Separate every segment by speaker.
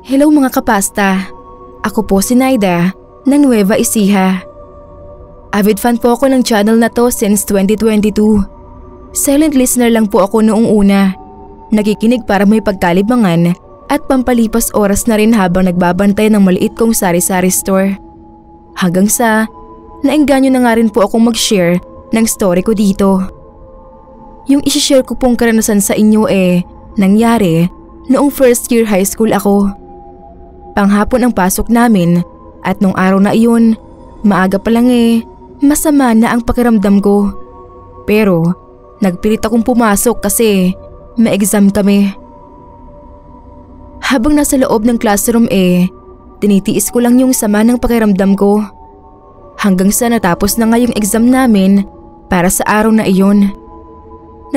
Speaker 1: Hello mga kapasta. Ako po si Naida ng Nueva Ecija. Avid fan po ako ng channel na to since 2022. Silent listener lang po ako noong una. Nakikinig para may pagkalibangan at pampalipas oras na rin habang nagbabantay ng maliit kong sari-sari store. Hanggang sa naengganyo na nga rin po akong mag-share ng story ko dito. Yung isi-share ko pong karanasan sa inyo nangyari noong first year high school ako. Panghapon ang pasok namin at nung araw na iyon, maaga pa lang masama na ang pakiramdam ko. Pero nagpilit akong pumasok kasi may exam kami. Habang nasa loob ng classroom tinitiis ko lang yung sama ng pakiramdam ko. Hanggang sa natapos na nga yung exam namin para sa araw na iyon.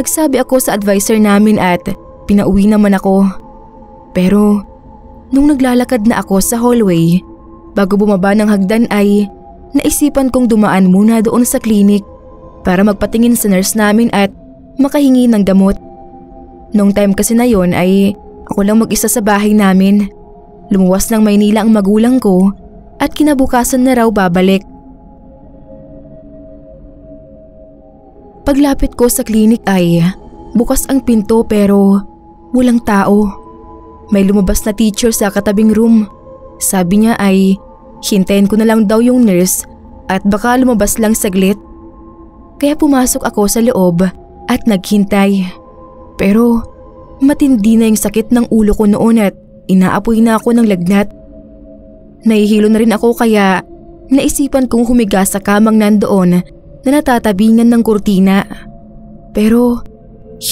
Speaker 1: Nagsabi ako sa advisor namin at pinauwi naman ako. Pero nung naglalakad na ako sa hallway, bago bumaba ng hagdan ay naisipan kong dumaan muna doon sa klinik para magpatingin sa nurse namin at makahingi ng gamot. Nung time kasi na yon ay ako lang mag-isa sa bahay namin. Lumuwas ng Maynila ang magulang ko at kinabukasan na raw babalik. Paglapit ko sa klinik ay bukas ang pinto pero walang tao. May lumabas na teacher sa katabing room. Sabi niya ay hintayin ko na lang daw yung nurse at baka lumabas lang saglit. Kaya pumasok ako sa loob at naghintay. Pero matindi na yung sakit ng ulo ko noon at inaapoy na ako ng lagnat. Nahihilo na rin ako kaya naisipan kong humiga sa kamang nandoon na natatabingan ng kurtina. Pero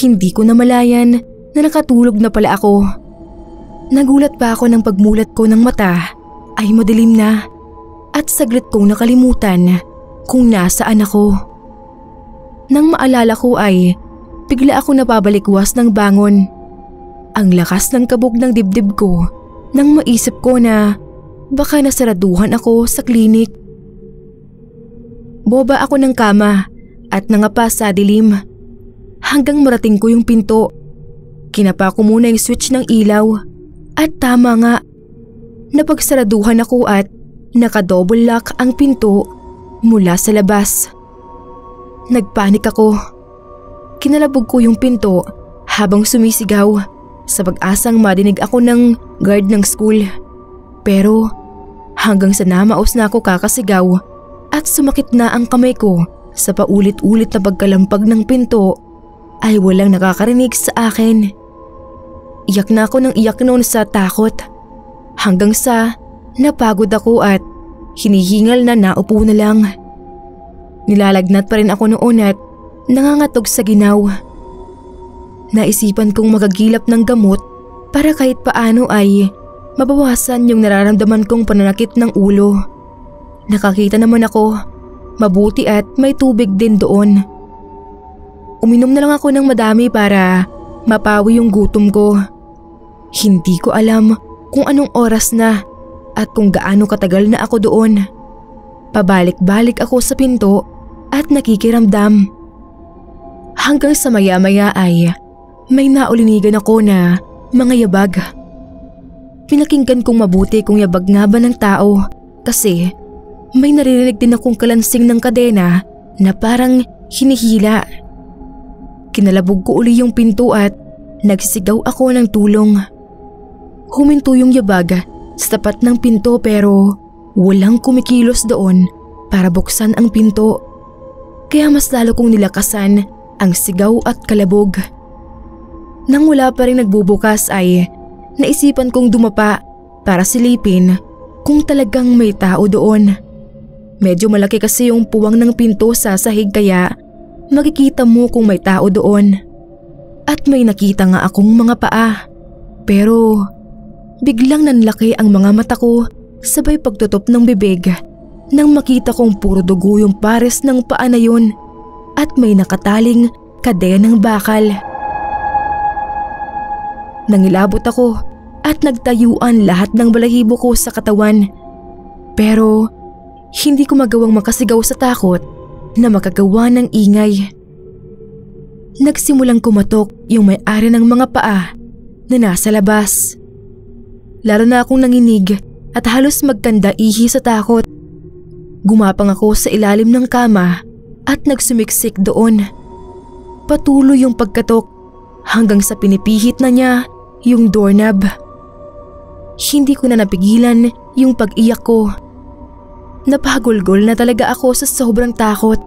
Speaker 1: hindi ko namalayan na nakatulog na pala ako. Nagulat pa ako ng pagmulat ko ng mata ay madilim na at saglit kong nakalimutan kung nasaan ako. Nang maalala ko ay bigla ako napabalikwas ng bangon. Ang lakas ng kabog ng dibdib ko nang maisip ko na baka nasaraduhan ako sa klinik. Boba ako ng kama at nangapa sa dilim hanggang marating ko yung pinto. Kinapa ko muna yung switch ng ilaw. At tama nga, napagsaraduhan ako at naka-double lock ang pinto mula sa labas. Nagpanik ako. Kinalabog ko yung pinto habang sumisigaw sa pag-asang madinig ako ng guard ng school. Pero hanggang sa namaos na ako kakasigaw at sumakit na ang kamay ko sa paulit-ulit na pagkalampag ng pinto ay walang nakakarinig sa akin. Iyak na ako ng iyak noon sa takot hanggang sa napagod ako at hinihingal na naupo na lang. Nilalagnat pa rin ako noon at nangangatog sa ginaw. Naisipan kong magagilap ng gamot para kahit paano ay mabawasan yung nararamdaman kong pananakit ng ulo. Nakakita naman ako, mabuti at may tubig din doon. Uminom na lang ako ng madami para mapawi yung gutom ko. Hindi ko alam kung anong oras na at kung gaano katagal na ako doon. Pabalik-balik ako sa pinto at nakikiramdam. Hanggang sa maya-maya ay may naulinigan ako na mga yabag. Pinakinggan kong mabuti kung yabag nga ba ng tao kasi may naririnig din akong kalansing ng kadena na parang hinihila. Kinalabog ko uli yung pinto at nagsisigaw ako ng tulong. Huminto yung yabag sa tapat ng pinto pero walang kumikilos doon para buksan ang pinto. Kaya mas lalo kong nilakasan ang sigaw at kalabog. Nang wala pa rin nagbubukas ay naisipan kong dumapa para silipin kung talagang may tao doon. Medyo malaki kasi yung puwang ng pinto sa sahig kaya makikita mo kung may tao doon. At may nakita nga akong mga paa. Pero biglang nanlaki ang mga mata ko sabay pagtutup ng bibig nang makita kong puro dugo yung pares ng paa na yun at may nakataling kadenang bakal. Nangilabot ako at nagtayuan lahat ng balahibo ko sa katawan. Pero hindi ko magawang makasigaw sa takot na makagawa ng ingay. Nagsimulang kumatok yung may-ari ng mga paa na nasa labas. lalo na akong nanginig at halos magkanda-ihi sa takot. Gumapang ako sa ilalim ng kama at nagsumiksik doon. Patuloy yung pagkatok hanggang sa pinipihit na niya yung doorknob. Hindi ko na napigilan yung pag-iyak ko. Napagulgol na talaga ako sa sobrang takot.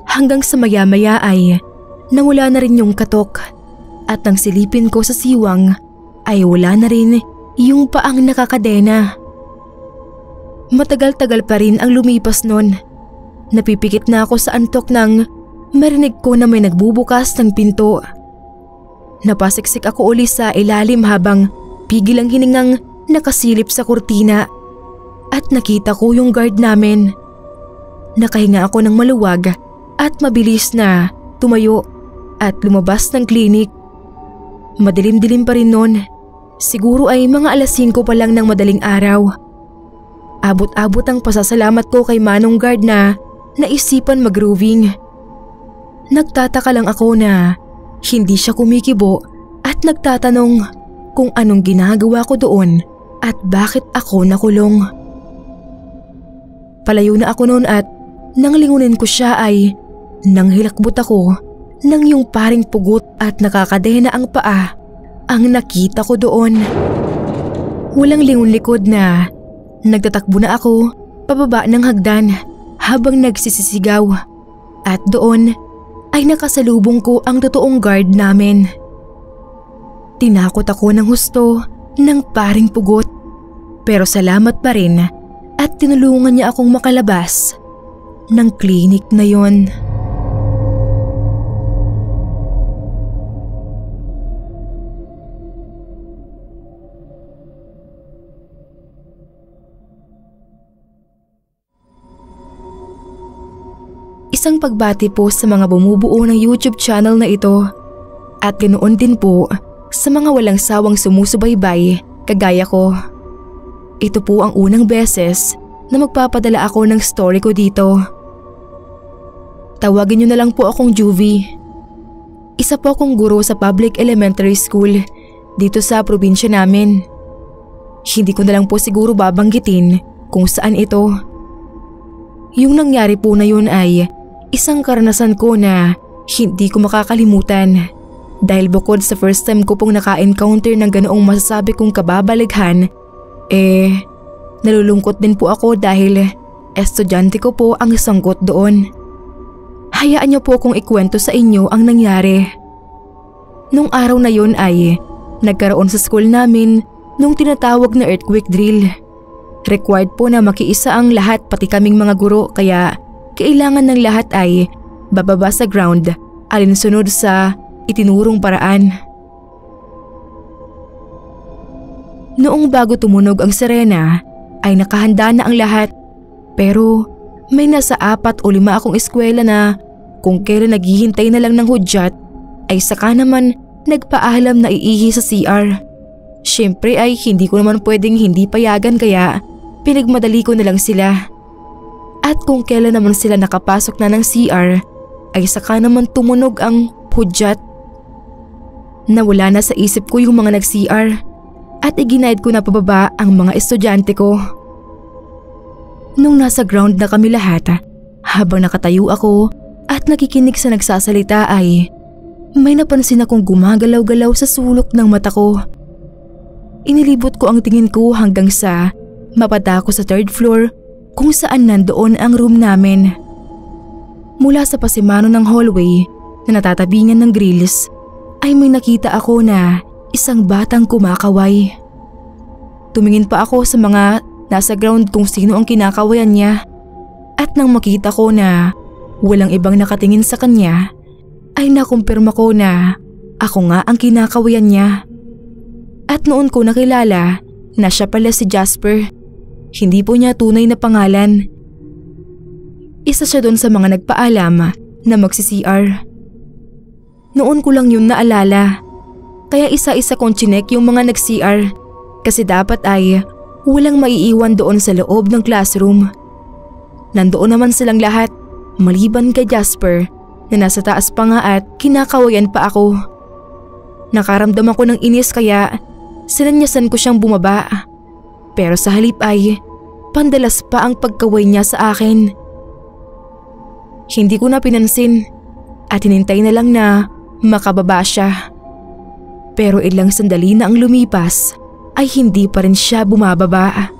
Speaker 1: Hanggang sa maya-maya ay nawala na rin yung katok at nang silipin ko sa siwang ay wala na rin yung paang nakakadena. Matagal-tagal pa rin ang lumipas nun. Napipikit na ako sa antok nang marinig ko na may nagbubukas ng pinto. Napasiksik ako uli sa ilalim habang pigil ang hiningang nakasilip sa kurtina at nakita ko yung guard namin. Nakahinga ako ng maluwag at mabilis na tumayo at lumabas ng klinik. Madilim-dilim pa rin nun. Siguro ay mga alas 5 pa lang ng madaling araw. Abot-abot ang pasasalamat ko kay Manong Guard na naisipan mag-grooving. Nagtataka lang ako na hindi siya kumikibo at nagtatanong kung anong ginagawa ko doon at bakit ako nakulong. Palayo na ako noon at nang lingunin ko siya ay nanghilakbot ako nang yung paring pugot at nakakadena ang paa ang nakita ko doon. Walang lingon likod na nagtatakbo na ako pababa ng hagdan habang nagsisisigaw at doon ay nakasalubong ko ang totoong guard namin. Tinakot ako ng husto ng paring pugot pero salamat pa rin at tinulungan niya akong makalabas ng klinik na yon. Isang pagbati po sa mga bumubuo ng YouTube channel na ito at ganoon din po sa mga walang sawang sumusubaybay kagaya ko. Ito po ang unang beses na magpapadala ako ng story ko dito. Tawagin niyo na lang po akong Juvie. Isa po akong guro sa public elementary school dito sa probinsya namin. Hindi ko na lang po siguro babanggitin kung saan ito. Yung nangyari po na yun ay isang karanasan ko na hindi ko makakalimutan dahil bukod sa first time ko pong naka-encounter ng ganoong masasabi kong kababalaghan, nalulungkot din po ako dahil estudyante ko po ang sangkot doon. Hayaan niyo po kung ikwento sa inyo ang nangyari. Nung araw na yun ay nagkaroon sa school namin nung tinatawag na earthquake drill. Required po na makiisa ang lahat pati kaming mga guro kaya kailangan ng lahat ay bababa sa ground alinsunod sa itinurong paraan. Noong bago tumunog ang sirena ay nakahanda na ang lahat pero may nasa 4 o 5 akong eskwela na kung kailan naghihintay na lang ng hudyat ay saka naman nagpaalam na iihi sa CR. Siyempre ay hindi ko naman pwedeng hindi payagan kaya pinagmadali ko na lang sila. At kung kailan naman sila nakapasok na ng CR ay saka naman tumunog ang hudyat. Nawala na sa isip ko yung mga nag-CR at iginaid ko na pababa ang mga estudyante ko. Nung nasa ground na kami lahat, habang nakatayo ako at nakikinig sa nagsasalita ay may napansin akong gumagalaw-galaw sa sulok ng mata ko. Inilibot ko ang tingin ko hanggang sa mapadako ko sa 3rd floor kung saan nandoon ang room namin. Mula sa pasimano ng hallway na natatabingan ng grills ay may nakita ako na isang batang kumakaway. Tumingin pa ako sa mga nasa ground kung sino ang kinakawayan niya at nang makita ko na walang ibang nakatingin sa kanya ay nakumpirma ko na ako nga ang kinakawayan niya. At noon ko nakilala na siya pala si Jasper. Hindi po niya tunay na pangalan. Isa siya doon sa mga nagpaalam na magsi-CR. Noon ko lang yun naalala. Kaya isa-isa kong chinek yung mga nag-CR kasi dapat ay walang maiiwan doon sa loob ng classroom. Nandoon naman silang lahat maliban kay Jasper na nasa taas pa nga at kinakawayan pa ako. Nakaramdam ako ng inis kaya sinanyasan ko siyang bumaba. Pero sa halip ay pandalas pa ang pagkaway niya sa akin. Hindi ko na pinansin at hinintay na lang na makababa siya. Pero ilang sandali na ang lumipas ay hindi pa rin siya bumababa.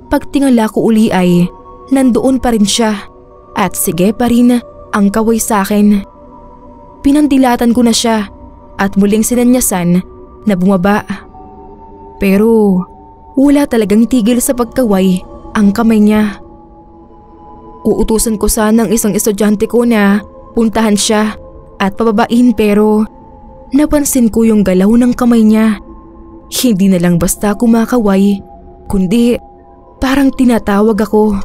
Speaker 1: Pagtingala ko uli ay nandoon pa rin siya at sige pa rin ang kaway sa akin. Pinandilatan ko na siya at muling sinanyasan na bumaba. Pero wala talagang tigil sa pagkaway ang kamay niya. Uutusan ko sana ang isang estudyante ko na puntahan siya at pababain pero napansin ko yung galaw ng kamay niya. Hindi na lang basta kumakaway, kundi parang tinatawag ako.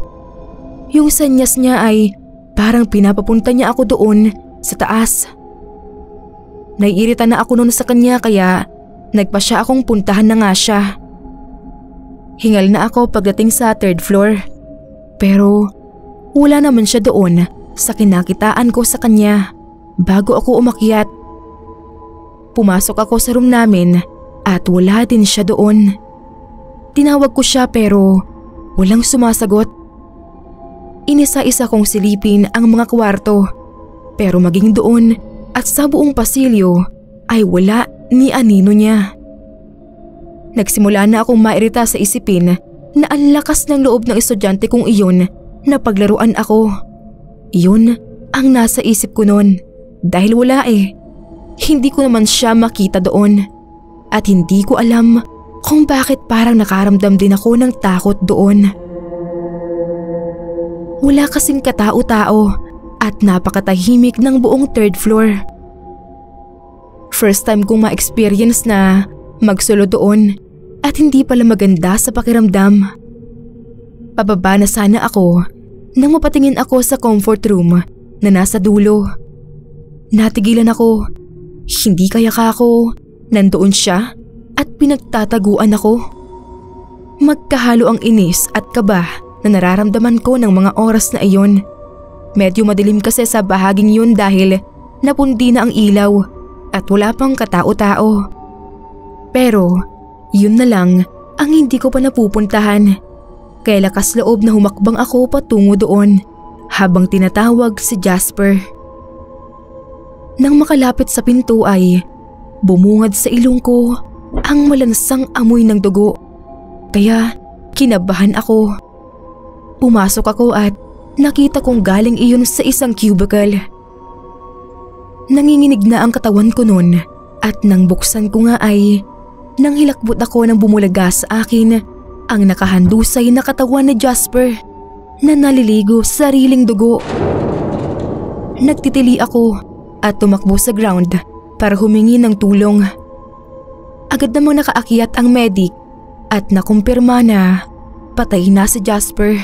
Speaker 1: Yung sanyas niya ay parang pinapapunta niya ako doon sa taas. Naiirita na ako noon sa kanya kaya nagpa siya akong puntahan na nga siya. Hingal na ako pagdating sa 3rd floor. Pero wala naman siya doon sa kinakitaan ko sa kanya bago ako umakyat. Pumasok ako sa room namin at wala din siya doon. Tinawag ko siya pero walang sumasagot. Inisa-isa kong silipin ang mga kwarto pero maging doon at sa buong pasilyo ay wala ni anino niya. Nagsimula na akong mairita sa isipin na ang lakas ng loob ng estudyante kong iyon na paglaruan ako. Iyon ang nasa isip ko noon dahil wala Hindi ko naman siya makita doon at hindi ko alam kung bakit parang nakaramdam din ako ng takot doon. Wala kasing katao-tao at napakatahimik ng buong 3rd floor. First time kong ma-experience na magsolo doon at hindi pala maganda sa pakiramdam. Pababa na sana ako nang mapatingin ako sa comfort room na nasa dulo. Natigilan ako. Hindi kaya ako nandoon siya at pinagtataguan ako. Magkahalo ang inis at kaba na nararamdaman ko ng mga oras na iyon. Medyo madilim kasi sa bahaging yun dahil napundi na ang ilaw at wala pang katao-tao. Pero yun na lang ang hindi ko pa napupuntahan. Kaya lakas loob na humakbang ako patungo doon habang tinatawag si Jasper. Nang makalapit sa pinto ay bumungad sa ilong ko ang malansang amoy ng dugo. Kaya kinabahan ako. Pumasok ako at nakita kong galing iyon sa isang cubicle. Nanginginig na ang katawan ko noon at nang buksan ko nga ay nang hilakbot ako ng bumulaga sa akin ang nakahandusay na katawan ni Jasper na naliligo sa sariling dugo. Nagtitili ako at tumakbo sa ground para humingi ng tulong. Agad namang nakaakyat ang medic at nakumpirma na patay na si Jasper.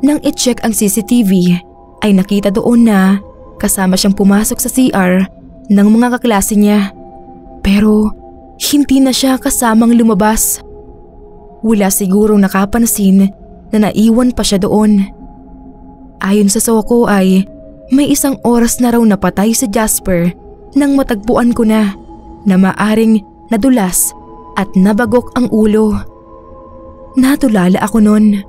Speaker 1: Nang i-check ang CCTV ay nakita doon na kasama siyang pumasok sa CR ng mga kaklase niya. Pero hindi na siya kasamang lumabas. Wala sigurong nakapansin na naiwan pa siya doon. Ayon sa Soko ay may 1 oras na raw napatay si Jasper nang matagpuan ko na maaring nadulas at nabagok ang ulo. Natulala ako noon.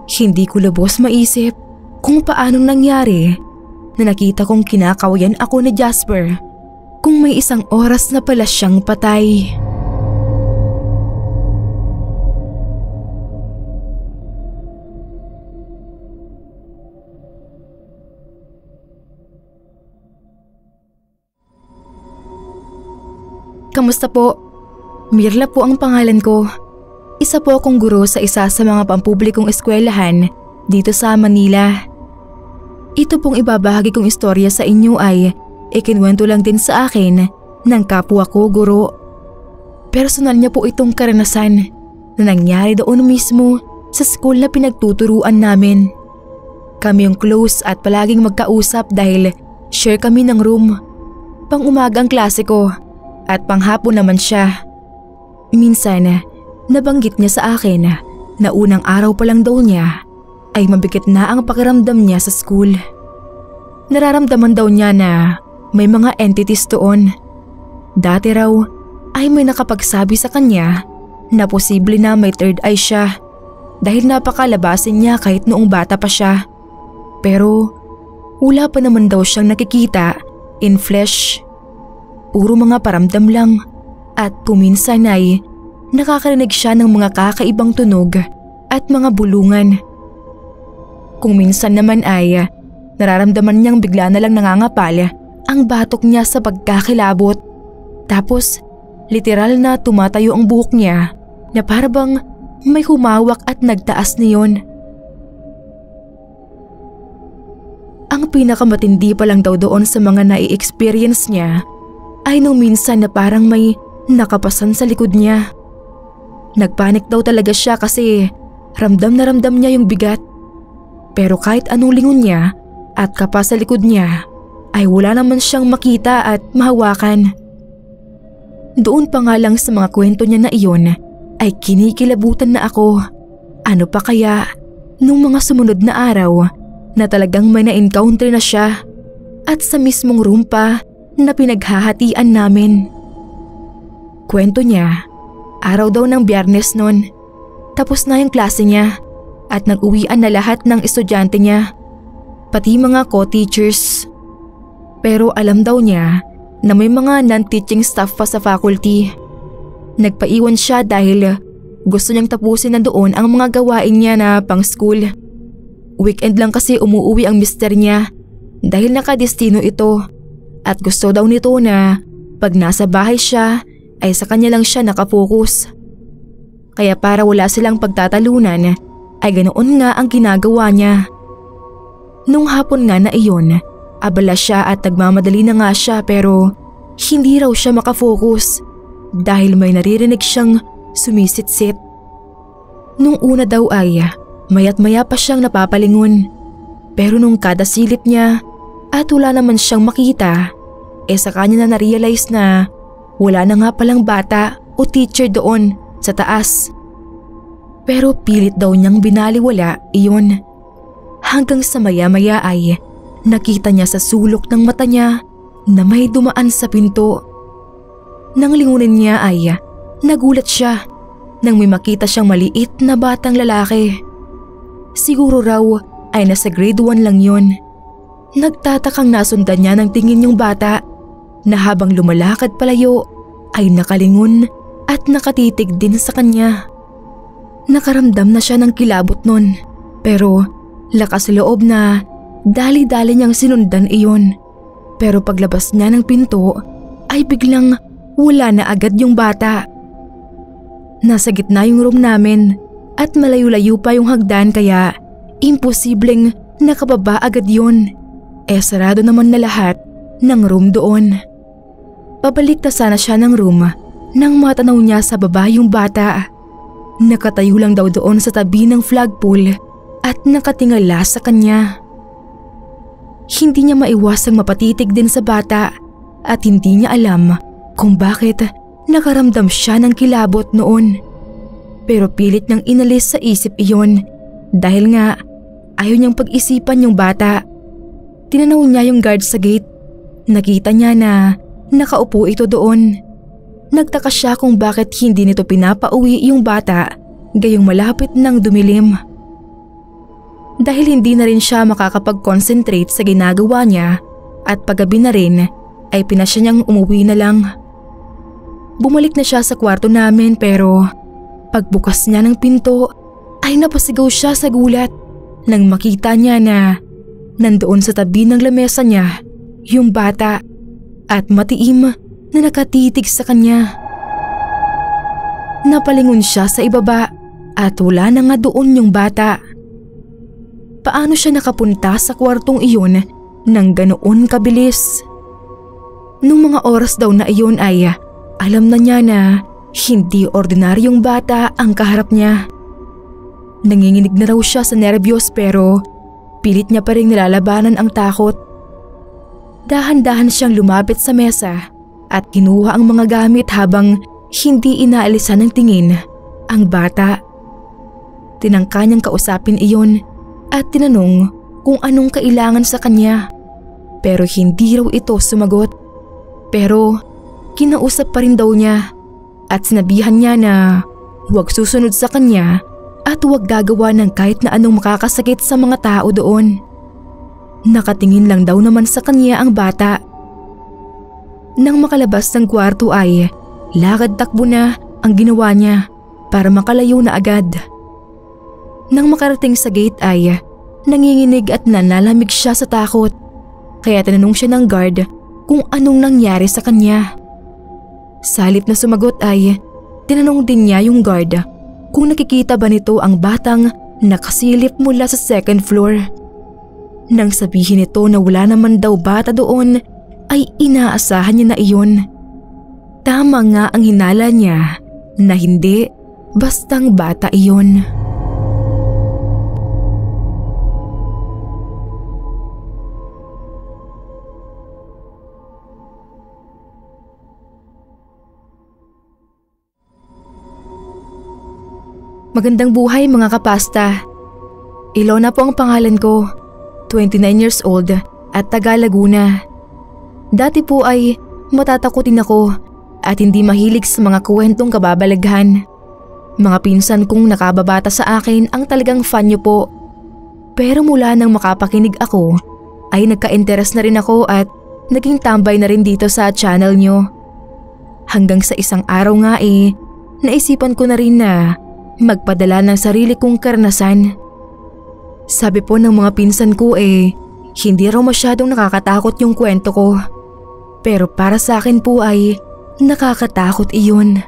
Speaker 1: Hindi ko lubos maisip kung paanong nangyari na nakita kong kinakawayan ako ni Jasper kung may 1 oras na pala siyang patay. Kamusta po? Mirla po ang pangalan ko. Isa po akong guro sa isa sa mga pampublikong eskwelahan dito sa Manila. Ito pong ibabahagi kong istorya sa inyo ay ikinwento lang din sa akin ng kapwa ko guro. Personal niya po itong karanasan na nangyari doon mismo sa school na pinagtuturuan namin. Kami yung close at palaging magkausap dahil share kami ng room. Pang-umaga ang klase ko at panghapon naman siya. Minsan, nabanggit niya sa akin na unang araw pa lang daw niya ay mabigat na ang pakiramdam niya sa school. Nararamdaman daw niya na may mga entities doon. Dati raw ay may nakapagsabi sa kanya na posible na may third eye siya dahil napakalabasin niya kahit noong bata pa siya. Pero wala pa naman daw siyang nakikita in flesh. Puro mga paramdam lang at kuminsan ay nakakarinig siya ng mga kakaibang tunog at mga bulungan. Kung minsan naman ay nararamdaman niyang bigla na lang nangangapal ang batok niya sa pagkakilabot. Tapos literal na tumatayo ang buhok niya na parabang may humawak at nagtaas niyon. Ang pinakamatindi pa lang daw doon sa mga nai-experience niya ay nung minsan na parang may nakapasan sa likod niya. Nagpanik daw talaga siya kasi ramdam na ramdam niya yung bigat. Pero kahit anong lingon niya at kapa sa likod niya ay wala naman siyang makita at mahawakan. Doon pa nga lang sa mga kwento niya na iyon ay kinikilabutan na ako. Ano pa kaya nung mga sumunod na araw na talagang may na-encounter na siya at sa mismong room pa na pinaghahatian namin. Kwento niya, araw daw ng Biyernes noon. Tapos na yung klase niya at nag-uwian na lahat ng estudyante niya, pati mga co-teachers. Pero alam daw niya na may mga non-teaching staff pa sa faculty. Nagpaiwan siya dahil gusto niyang tapusin na doon ang mga gawain niya na pang school. Weekend lang kasi umuuwi ang mister niya dahil nakadestino ito at gusto daw nito na pag nasa bahay siya ay sa kanya lang siya nakafocus. Kaya para wala silang pagtatalunan ay ganoon nga ang ginagawa niya. Nung hapon nga na iyon, abala siya at nagmamadali na nga siya pero hindi raw siya makafocus dahil may naririnig siyang sumisitsit. Nung una daw ay maya't maya pa siyang napapalingon pero nung kada silip niya at wala naman siyang makita, sa kanya na na-realize na wala na nga palang bata o teacher doon sa taas. Pero pilit daw niyang binaliwala iyon. Hanggang sa maya-maya ay nakita niya sa sulok ng mata niya na may dumaan sa pinto. Nang lingunin niya ay nagulat siya nang may makita siyang maliit na batang lalaki. Siguro raw ay nasa grade 1 lang yon. Nagtatakang nasundan niya ng tingin yung bata na habang lumalakad palayo ay nakalingon at nakatitig din sa kanya. Nakaramdam na siya ng kilabot nun pero lakas loob na dali-dali niyang sinundan iyon. Pero paglabas niya ng pinto ay biglang wala na agad yung bata. Nasa gitna yung room namin at malayo-layo pa yung hagdan kaya imposibleng nakababa agad yun. Sarado naman na lahat ng room doon. Pabalik na sana siya ng room nang matanaw niya sa baba yung bata. Nakatayo lang daw doon sa tabi ng flagpole at nakatingala sa kanya. Hindi niya maiwasang mapatitig din sa bata at hindi niya alam kung bakit nakaramdam siya ng kilabot noon. Pero pilit niyang inalis sa isip iyon dahil nga ayaw niyang pag-isipan yung bata. Tinanaw niya yung guard sa gate. Nakita niya na nakaupo ito doon. Nagtaka siya kung bakit hindi nito pinapauwi yung bata gayong malapit ng dumilim. Dahil hindi na rin siya makakapag-concentrate sa ginagawa niya at paggabi na rin ay pinasya niyang umuwi na lang. Bumalik na siya sa kwarto namin pero pagbukas niya ng pinto ay napasigaw siya sa gulat nang makita niya na nandoon sa tabi ng lamesa niya yung bata at matiim na nakatitig sa kanya. Napalingon siya sa ibaba at wala na nga doon yung bata. Paano siya nakapunta sa kwartong iyon nang ganoon kabilis? Nung mga oras daw na iyon ay alam na niya na hindi ordinaryong bata ang kaharap niya. Nanginginig na raw siya sa nerbiyos pero pilit niya pa rin nilalabanan ang takot. Dahan-dahan siyang lumapit sa mesa at kinuha ang mga gamit habang hindi inaalisan ng tingin ang bata. Tinangka niyang kausapin iyon at tinanong kung anong kailangan sa kanya. Pero hindi raw ito sumagot. Pero kinausap pa rin daw niya at sinabihan niya na huwag susunod sa kanya at huwag gagawa ng kahit na anong makakasakit sa mga tao doon. Nakatingin lang daw naman sa kanya ang bata. Nang makalabas ng kwarto ay lakad takbo na ang ginawa niya para makalayo na agad. Nang makarating sa gate ay nanginginig at nanalamig siya sa takot, kaya tinanong siya ng guard kung anong nangyari sa kanya. Sa halip na sumagot ay tinanong din niya yung guard kung nakikita ba nito ang batang nakasilip mula sa second floor. Nang sabihin nito na wala naman daw bata doon ay inaasahan niya na iyon. Tama nga ang hinala niya na hindi bastang bata iyon. Magandang buhay mga kapasta. Ilona po ang pangalan ko, 29 years old at taga Laguna. Dati po ay matatakutin ako at hindi mahilig sa mga kwentong kababalaghan. Mga pinsan kong nakababata sa akin ang talagang fan niyo po. Pero mula nang makapakinig ako ay nagka-interes na rin ako at naging tambay na rin dito sa channel niyo. Hanggang sa isang araw nga naisipan ko na rin na magpadala ng sarili kong karanasan. Sabi po ng mga pinsan ko hindi raw masyadong nakakatakot yung kwento ko. Pero para sa akin po ay nakakatakot iyon.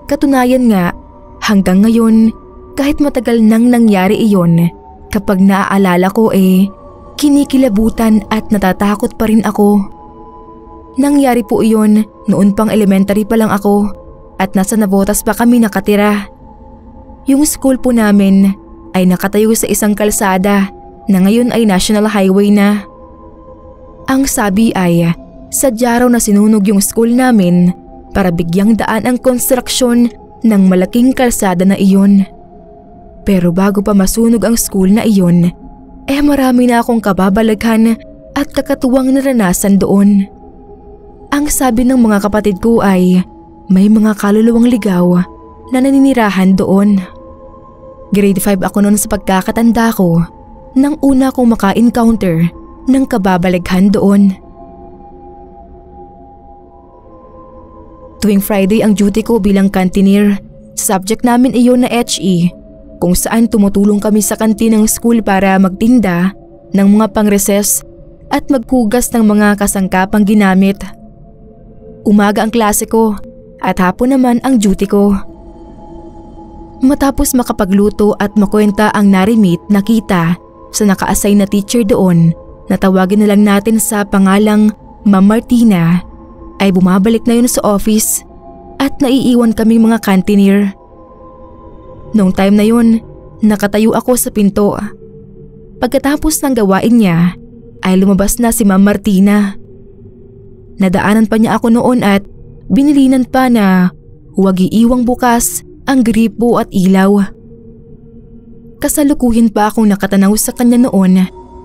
Speaker 1: Katunayan nga, hanggang ngayon, kahit matagal nang nangyari iyon, kapag naaalala ko kinikilabutan at natatakot pa rin ako. Nangyari po iyon noon pang elementary pa lang ako at nasa Navotas pa kami nakatira. Yung school po namin ay nakatayo sa isang kalsada na ngayon ay national highway na. Ang sabi ay sadya raw na sinunog yung school namin para bigyang daan ang konstruksyon ng malaking kalsada na iyon. Pero bago pa masunog ang school na iyon, marami na akong kababalaghan at kakatuwang naranasan doon. Ang sabi ng mga kapatid ko ay may mga kaluluwang ligaw na naninirahan doon. Grade 5 ako noon sa pagkakatanda ko nang una kong maka-encounter ng kababalaghan doon. Tuwing Friday ang duty ko bilang cantineer. Subject namin iyon na HE, kung saan tumutulong kami sa kantin ng school para magtinda ng mga pang-recess at maghugas ng mga kasangkapang ginamit. Umaga ang klase ko at hapon naman ang duty ko. Matapos makapagluto at makwenta ang narimit na kita sa naka-assign na teacher doon na tawagin na lang natin sa pangalang Ma'am Martina, ay bumabalik na yun sa office at naiiwan kaming mga cantineer. Noong time na yun, nakatayo ako sa pinto. Pagkatapos ng gawain niya, ay lumabas na si Ma'am Martina. Nadaanan pa niya ako noon at binilinan pa na huwag iiwang bukas ang gripo at ilaw. Kasalukuyan pa akong nakatanaw sa kanya noon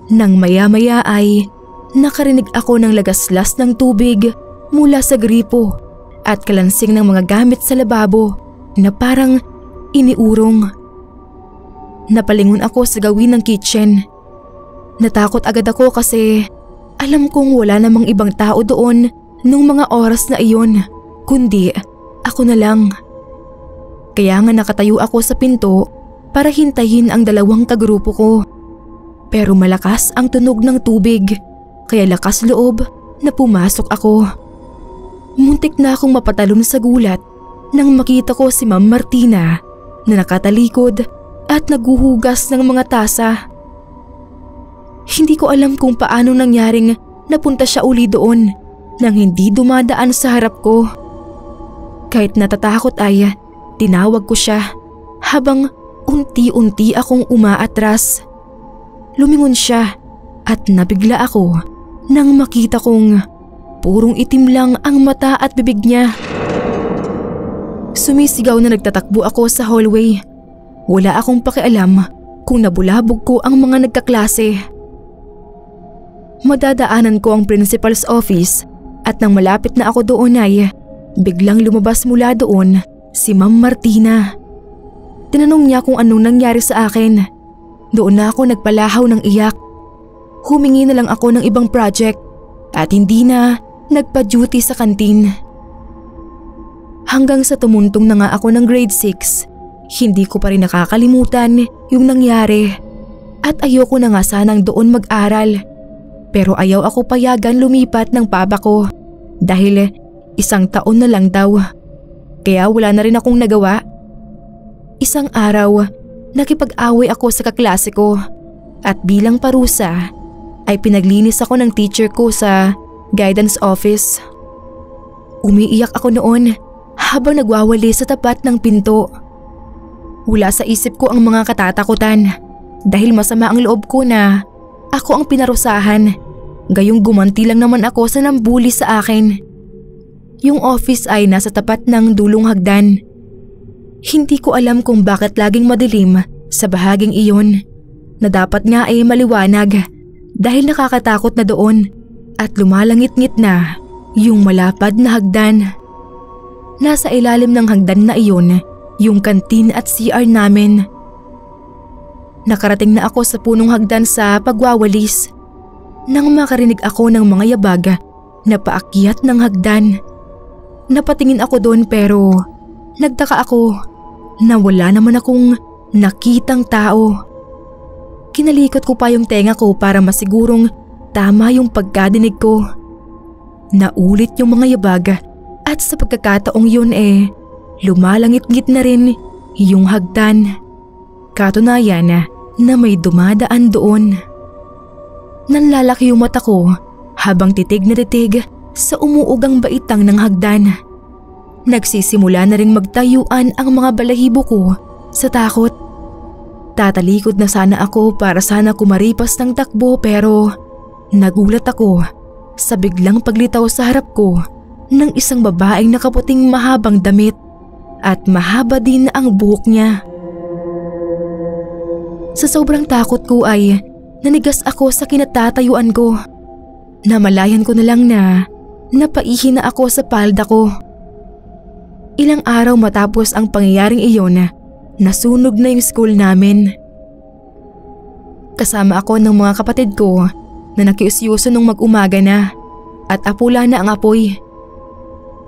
Speaker 1: nang maya-maya ay nakarinig ako ng lagaslas ng tubig mula sa gripo at kalansing ng mga gamit sa lababo na parang iniurong. Napalingon ako sa gawin ng kitchen. Natakot agad ako kasi alam kong wala namang ibang tao doon nung mga oras na iyon, kundi ako na lang. Kaya nga nakatayo ako sa pinto para hintayin ang dalawang kagrupo ko. Pero malakas ang tunog ng tubig, kaya lakas loob na pumasok ako. Muntik na akong mapatalon sa gulat nang makita ko si Ma'am Martina na nakatalikod at naghuhugas ng mga tasa. Hindi ko alam kung paano nangyaring napunta siya uli doon nang hindi dumadaan sa harap ko. Kahit natatakot ay tinawag ko siya habang unti-unti akong umaatras. Lumingon siya at nabigla ako nang makita kong purong itim lang ang mata at bibig niya. Sumisigaw na nagtatakbo ako sa hallway. Wala akong pakialam kung nabulabog ko ang mga nagkaklase. Madadaanan ko ang principal's office at nang malapit na ako doon ay biglang lumabas mula doon si Ma'am Martina. Tinanong niya kung anong nangyari sa akin. Doon na ako nagpalahaw ng iyak. Humingi na lang ako ng ibang project at hindi na nagpa-duty sa kantin. Hanggang sa tumuntong na nga ako ng grade 6, hindi ko pa rin nakakalimutan yung nangyari at ayoko na nga sanang doon mag-aral. Pero ayaw ako payagan lumipat ng papa ko dahil 1 taon na lang daw. Kaya wala na rin akong nagawa. Isang araw, nakipag-away ako sa kaklase ko at bilang parusa ay pinaglinis ako ng teacher ko sa guidance office. Umiiyak ako noon habang nagwawali sa tapat ng pinto. Wala sa isip ko ang mga katatakutan dahil masama ang loob ko na ako ang pinarusahan. Gayong gumanti lang naman ako sa nambuli sa akin. Yung office ay nasa tapat ng dulong hagdan. Hindi ko alam kung bakit laging madilim sa bahaging iyon na dapat nga ay maliwanag dahil nakakatakot na doon at lumalangit-ngit na yung malapad na hagdan. Nasa ilalim ng hagdan na iyon yung kantin at CR namin. Nakarating na ako sa punong hagdan sa pagwawalis nang makarinig ako ng mga yabag na paakyat ng hagdan. Napatingin ako doon pero nagtaka ako na wala naman akong nakitang tao. Kinalikot ko pa yung tenga ko para masigurong tama yung pagkadinig ko. Naulit yung mga yabag at sa pagkakataong yun lumalangit-ngit na rin yung hagdan. Katunayan na may dumadaan doon. Nanlalaki yung mata ko habang titig na titig sa umuugang baitang ng hagdan. Nagsisimula na ring magtayuan ang mga balahibo ko sa takot. Tatalikod na sana ako para sana kumaripas ng takbo pero nagulat ako sa biglang paglitaw sa harap ko ng isang babaeng nakaputing mahabang damit at mahaba din ang buhok niya. Sa sobrang takot ko ay nanigas ako sa kinatatayuan ko. Namalayan ko na lang na napaihi na ako sa palda ko. Ilang araw matapos ang pangyayaring iyon, nasunog na yung school namin. Kasama ako ng mga kapatid ko na nakiusyuso nung mag-umaga na at apula na ang apoy.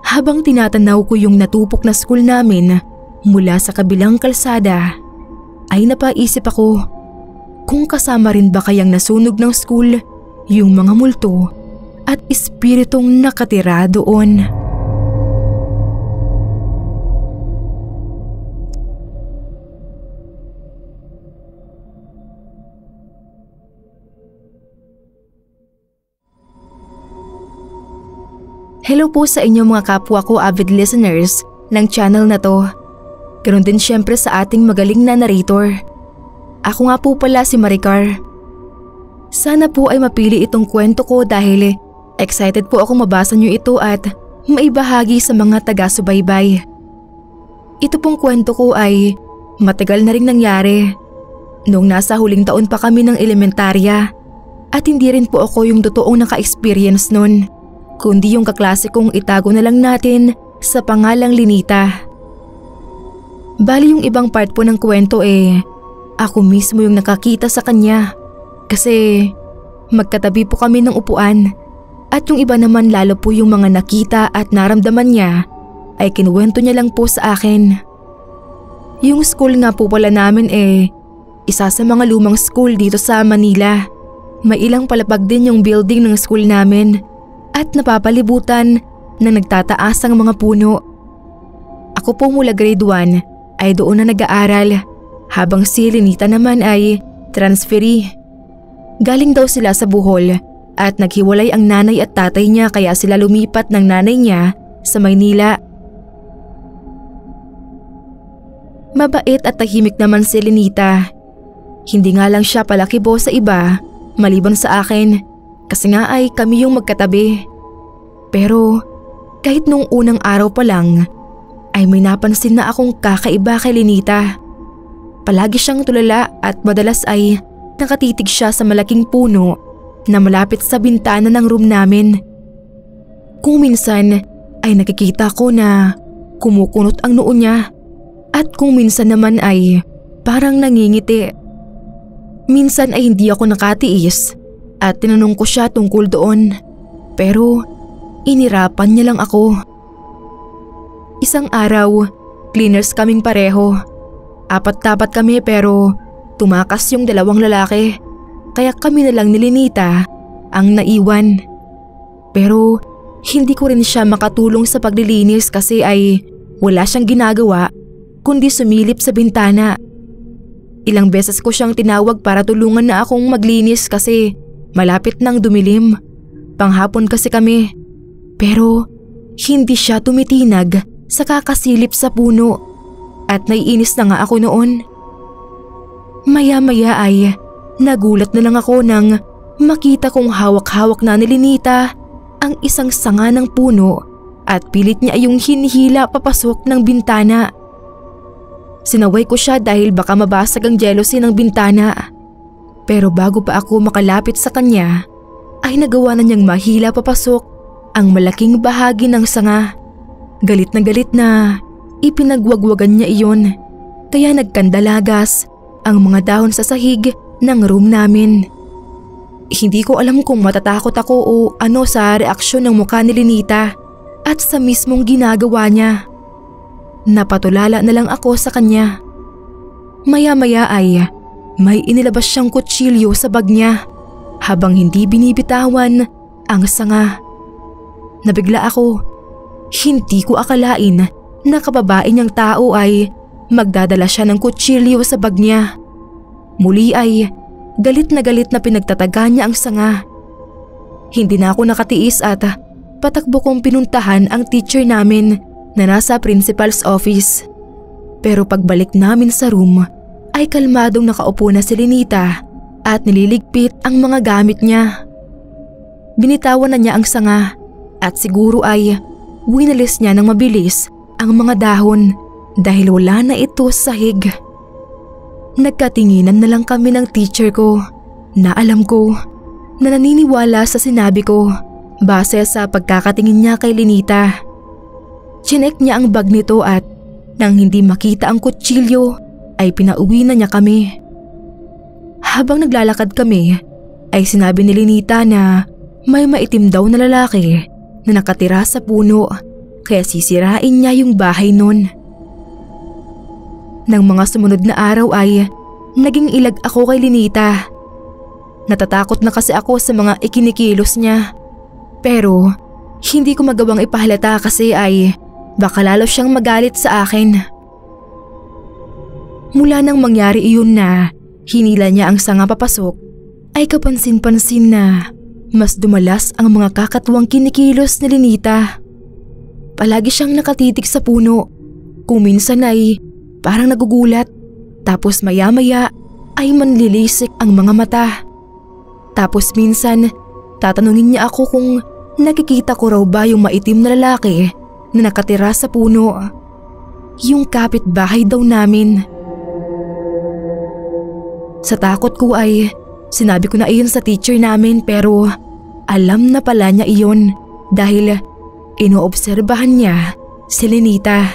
Speaker 1: Habang tinatanaw ko yung natupok na school namin mula sa kabilang kalsada, ay napaisip ako kung kasama rin ba kayang nasunog ng school yung mga multo at espiritong nakatira doon. Hello po sa inyo mga kapwa ko avid listeners ng channel na to. Ganoon din syempre sa ating magaling na narrator. Ako nga po pala si Maricar. Sana po ay mapili itong kwento ko dahil excited po ako mabasa nyo ito at maibahagi sa mga taga-subaybay. Ito pong kwento ko ay matagal na ring nangyari. Noong nasa huling taon pa kami ng elementarya at hindi rin po ako yung totoong naka-experience nun, kundi yung kaklase kong itago na lang natin sa pangalang Linita. Bali yung ibang part po ng kwento ako mismo yung nakakita sa kanya kasi magkatabi po kami ng upuan at yung iba naman lalo po yung mga nakita at naramdaman niya ay kinuwento niya lang po sa akin. Yung school nga po pala namin isa sa mga lumang school dito sa Manila. May ilang palapag din yung building ng school namin at napapalibutan na nagtataas ang mga puno. Ako po mula grade 1 ay doon na nag-aaral habang si Linita naman ay transferee. Galing daw sila sa Bohol at naghiwalay ang nanay at tatay niya kaya sila lumipat ng nanay niya sa Maynila. Mabait at tahimik naman si Linita. Hindi nga lang siya palakibo sa iba maliban sa akin kasi nga ay kami yung magkatabi. Pero kahit nung unang araw pa lang ay may napansin na akong kakaiba kay Linita. Palagi siyang tulala at madalas ay nakatitig siya sa malaking puno na malapit sa bintana ng room namin. Kung minsan ay nakikita ko na kumukunot ang noo niya at kung minsan naman ay parang nangingiti. Minsan ay hindi ako nakatiis at tinanong ko siya tungkol doon, pero inirapan niya lang ako. Isang araw, cleaners kaming pareho. Apat-tapat kami pero tumakas yung dalawang lalaki, kaya kami na lang ni Lenita ang naiwan. Pero hindi ko rin siya makatulong sa paglilinis kasi ay wala siyang ginagawa kundi sumilip sa bintana. Ilang beses ko siyang tinawag para tulungan na akong maglinis kasi malapit nang dumilim. Panghapon kasi kami. Pero hindi siya tumitinag sa kakasilip sa puno at naiinis na nga ako noon. Maya-maya ay nagulat na lang ako nang makita kong hawak-hawak na ni Lenita ang isang sanga ng puno at pilit niya yung hinihila papasok ng bintana. Sinaway ko siya dahil baka mabasag ang jealousy ng bintana. Pero bago pa ako makalapit sa kanya, ay nagawa na niyang mahila papasok ang malaking bahagi ng sanga. Galit na ipinagwagwagan niya iyon, kaya nagkandalagas ang mga dahon sa sahig ng room namin. Hindi ko alam kung matatakot ako o ano sa reaksyon ng mukha ni Lenita at sa mismong ginagawa niya. Napatulala na lang ako sa kanya. Maya-maya ay may inilabas siyang kutsilyo sa bag niya habang hindi binibitawan ang sanga. Nabigla ako. Hindi ko akalain na kababae niyang tao ay magdadala siya ng kutsilyo sa bag niya. Muli ay galit na pinagtataga niya ang sanga. Hindi na ako nakatiis at patakbo kong pinuntahan ang teacher namin na nasa principal's office. Pero pagbalik namin sa room ay kalmadong nakaupo na si Lenita at nililigpit ang mga gamit niya. Binitawan na niya ang sanga at siguro ay winalis niya ng mabilis ang mga dahon dahil wala na ito sa sahig. Nagkatinginan na lang kami ng teacher ko na alam ko na naniniwala sa sinabi ko base sa pagkakatingin niya kay Lenita. Chinek niya ang bag nito at nang hindi makita ang kutsilyo ay pinauwi na niya kami. Habang naglalakad kami ay sinabi ni Lenita na may maitim daw na lalaki na nakatira sa puno kaya sisirain niya yung bahay nun. Nang mga sumunod na araw ay naging ilag ako kay Lenita. Natatakot na kasi ako sa mga ikinikilos niya. Pero hindi ko magawang ipahalata kasi ay baka lalo siyang magalit sa akin. Mula nang mangyari iyon na hinila niya ang sanga papasok, ay kapansin-pansin na mas dumalas ang mga kakatuwang kinikilos ni Lenita. Palagi siyang nakatitig sa puno. Kung minsan ay parang nagugulat, tapos maya-maya ay manlilisik ang mga mata. Tapos minsan tatanungin niya ako kung nakikita ko raw ba yung maitim na lalaki na nakatira sa puno. Yung kapitbahay daw namin. Sa takot ko ay sinabi ko na iyon sa teacher namin pero alam na pala niya iyon dahil inoobserbahan niya si Lenita.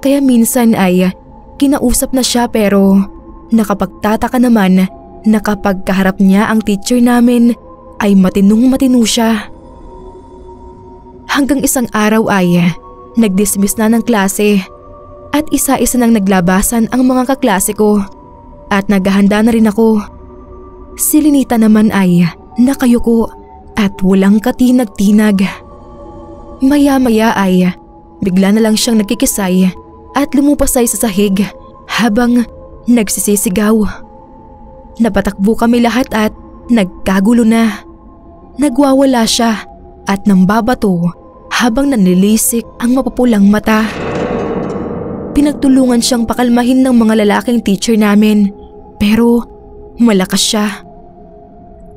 Speaker 1: Kaya minsan ay kinausap na siya pero nakapagtataka naman na kapag kaharap niya ang teacher namin ay matinong-matino siya. Hanggang isang araw ay nag-dismiss na ng klase at isa-isa nang naglabasan ang mga kaklase ko at naghahanda na rin ako. Si Lenita naman ay nakayuko at walang katinag-tinag. Maya-maya ay bigla na lang siyang nagkikisay at lumupasay sa sahig habang nagsisisigaw. Napatakbo kami lahat at nagkagulo na. Nagwawala siya at nambabato habang nanlilisik ang mapupulang mata. Pinagtulungan siyang pakalmahin ng mga lalaking teacher namin pero malakas siya.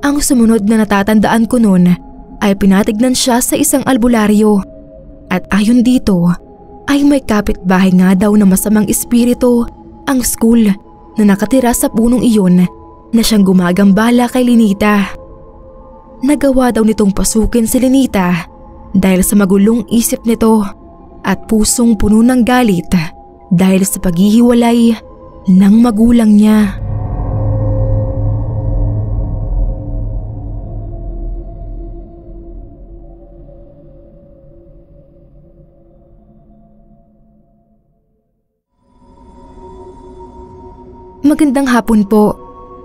Speaker 1: Ang sumunod na natatandaan ko noon ay pinatignan siya sa isang albularyo at ayon dito ay may kapitbahay nga daw na masamang espiritu ang school na nakatira sa punong iyon na siyang gumagambala kay Lenita. Nagawa daw nitong pasukin si Lenita dahil sa magulong isip nito at pusong puno ng galit dahil sa paghihiwalay ng magulang niya. Magandang hapon po.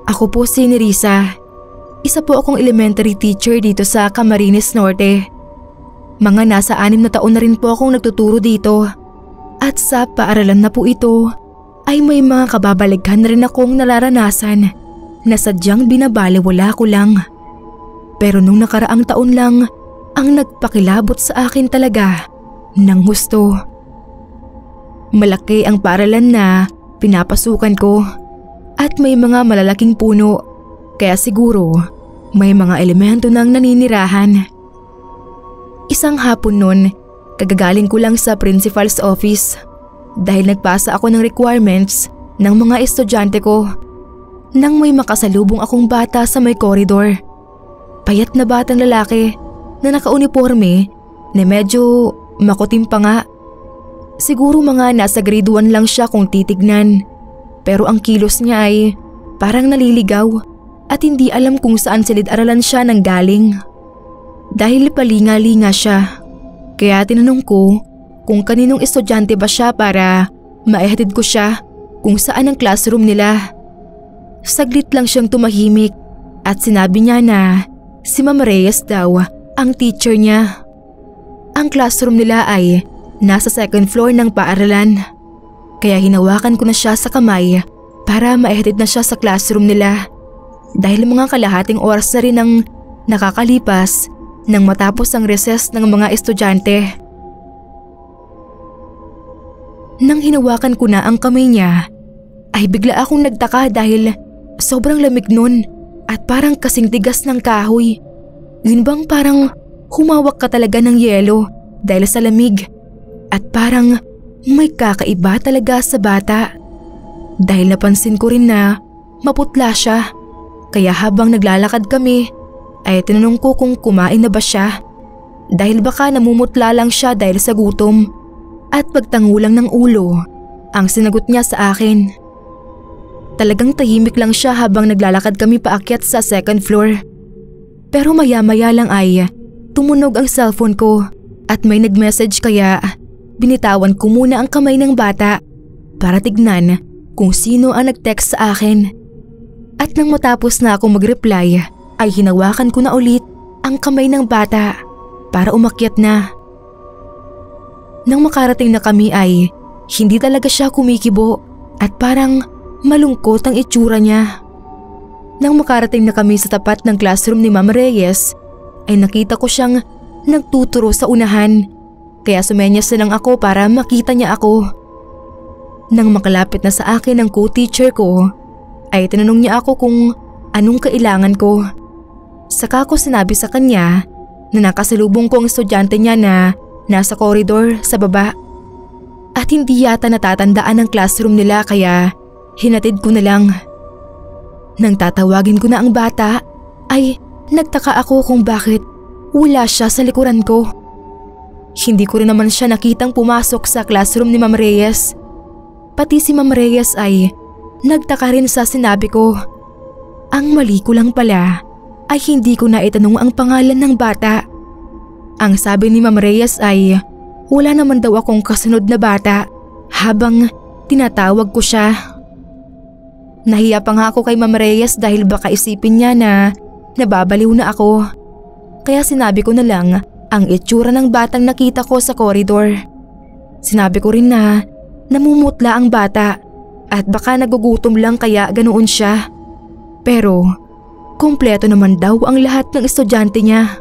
Speaker 1: Ako po si Nerissa. Isa po akong elementary teacher dito sa Camarines Norte. Mga nasa 6 na taon na rin po akong nagtuturo dito. At sa paaralan na po ito ay may mga kababalighan na rin akong nararanasan na sadyang binabalewala ko lang. Pero nung nakaraang taon lang ang nagpakilabot sa akin talaga ng husto. Malaki ang paaralan na pinapasukan ko. At may mga malalaking puno, kaya siguro may mga elemento ng naninirahan. Isang hapon nun, kagagaling ko lang sa principal's office dahil nagpasa ako ng requirements ng mga estudyante ko nang may makasalubong akong bata sa may koridor. Payat na batang lalaki na nakauniforme na medyo makutim pa nga. Siguro mga nasa grade 1 lang siya kung titignan. Pero ang kilos niya ay parang naliligaw at hindi alam kung saan silid-aralan siya nang galing. Dahil palinga-linga siya, kaya tinanong ko kung kaninong estudyante ba siya para maihatid ko siya kung saan ang classroom nila. Saglit lang siyang tumahimik at sinabi niya na si Ma'am Reyes daw ang teacher niya. Ang classroom nila ay nasa 2nd floor ng paaralan. Kaya hinawakan ko na siya sa kamay para maihatid na siya sa classroom nila dahil mga kalahating oras na rin ang nakakalipas nang matapos ang recess ng mga estudyante. Nang hinawakan ko na ang kamay niya ay bigla akong nagtaka dahil sobrang lamig nun at parang kasing tigas ng kahoy. Yun bang parang humawak ka talaga ng yelo dahil sa lamig at parang may kakaiba talaga sa bata. Dahil napansin ko rin na maputla siya. Kaya habang naglalakad kami ay tinanong ko kung kumain na ba siya. Dahil baka namumutla lang siya dahil sa gutom. At pagtangulang ng ulo ang sinagot niya sa akin. Talagang tahimik lang siya habang naglalakad kami paakyat sa 2nd floor. Pero maya-maya lang ay tumunog ang cellphone ko at may nag-message kaya binitawan ko muna ang kamay ng bata para tignan kung sino ang nag-text sa akin. At nang matapos na ako mag-reply ay hinawakan ko na ulit ang kamay ng bata para umakyat na. Nang makarating na kami ay hindi talaga siya kumikibo at parang malungkot ang itsura niya. Nang makarating na kami sa tapat ng classroom ni Ma'am Reyes ay nakita ko siyang nagtuturo sa unahan. Kaya sumenyas na lang ako para makita niya ako. Nang makalapit na sa akin ang co-teacher ko, ay tinanong niya ako kung anong kailangan ko. Saka ko sinabi sa kanya na nakasalubong ko ang estudyante niya na nasa koridor sa baba. At hindi yata natatandaan ang classroom nila kaya hinatid ko na lang. Nang tatawagin ko na ang bata, ay nagtaka ako kung bakit wala siya sa likuran ko. Hindi ko rin naman siya nakitang pumasok sa classroom ni Ma'am Reyes. Pati si Ma'am Reyes ay nagtaka rin sa sinabi ko. Ang mali ko lang pala ay hindi ko na itanong ang pangalan ng bata. Ang sabi ni Ma'am Reyes ay wala naman daw akong kasunod na bata habang tinatawag ko siya. Nahiya pa nga ako kay Ma'am Reyes dahil baka isipin niya na nababaliw na ako. Kaya sinabi ko na lang ang itsura ng batang nakita ko sa koridor. Sinabi ko rin na namumutla ang bata at baka nagugutom lang kaya ganoon siya. Pero kumpleto naman daw ang lahat ng estudyante niya.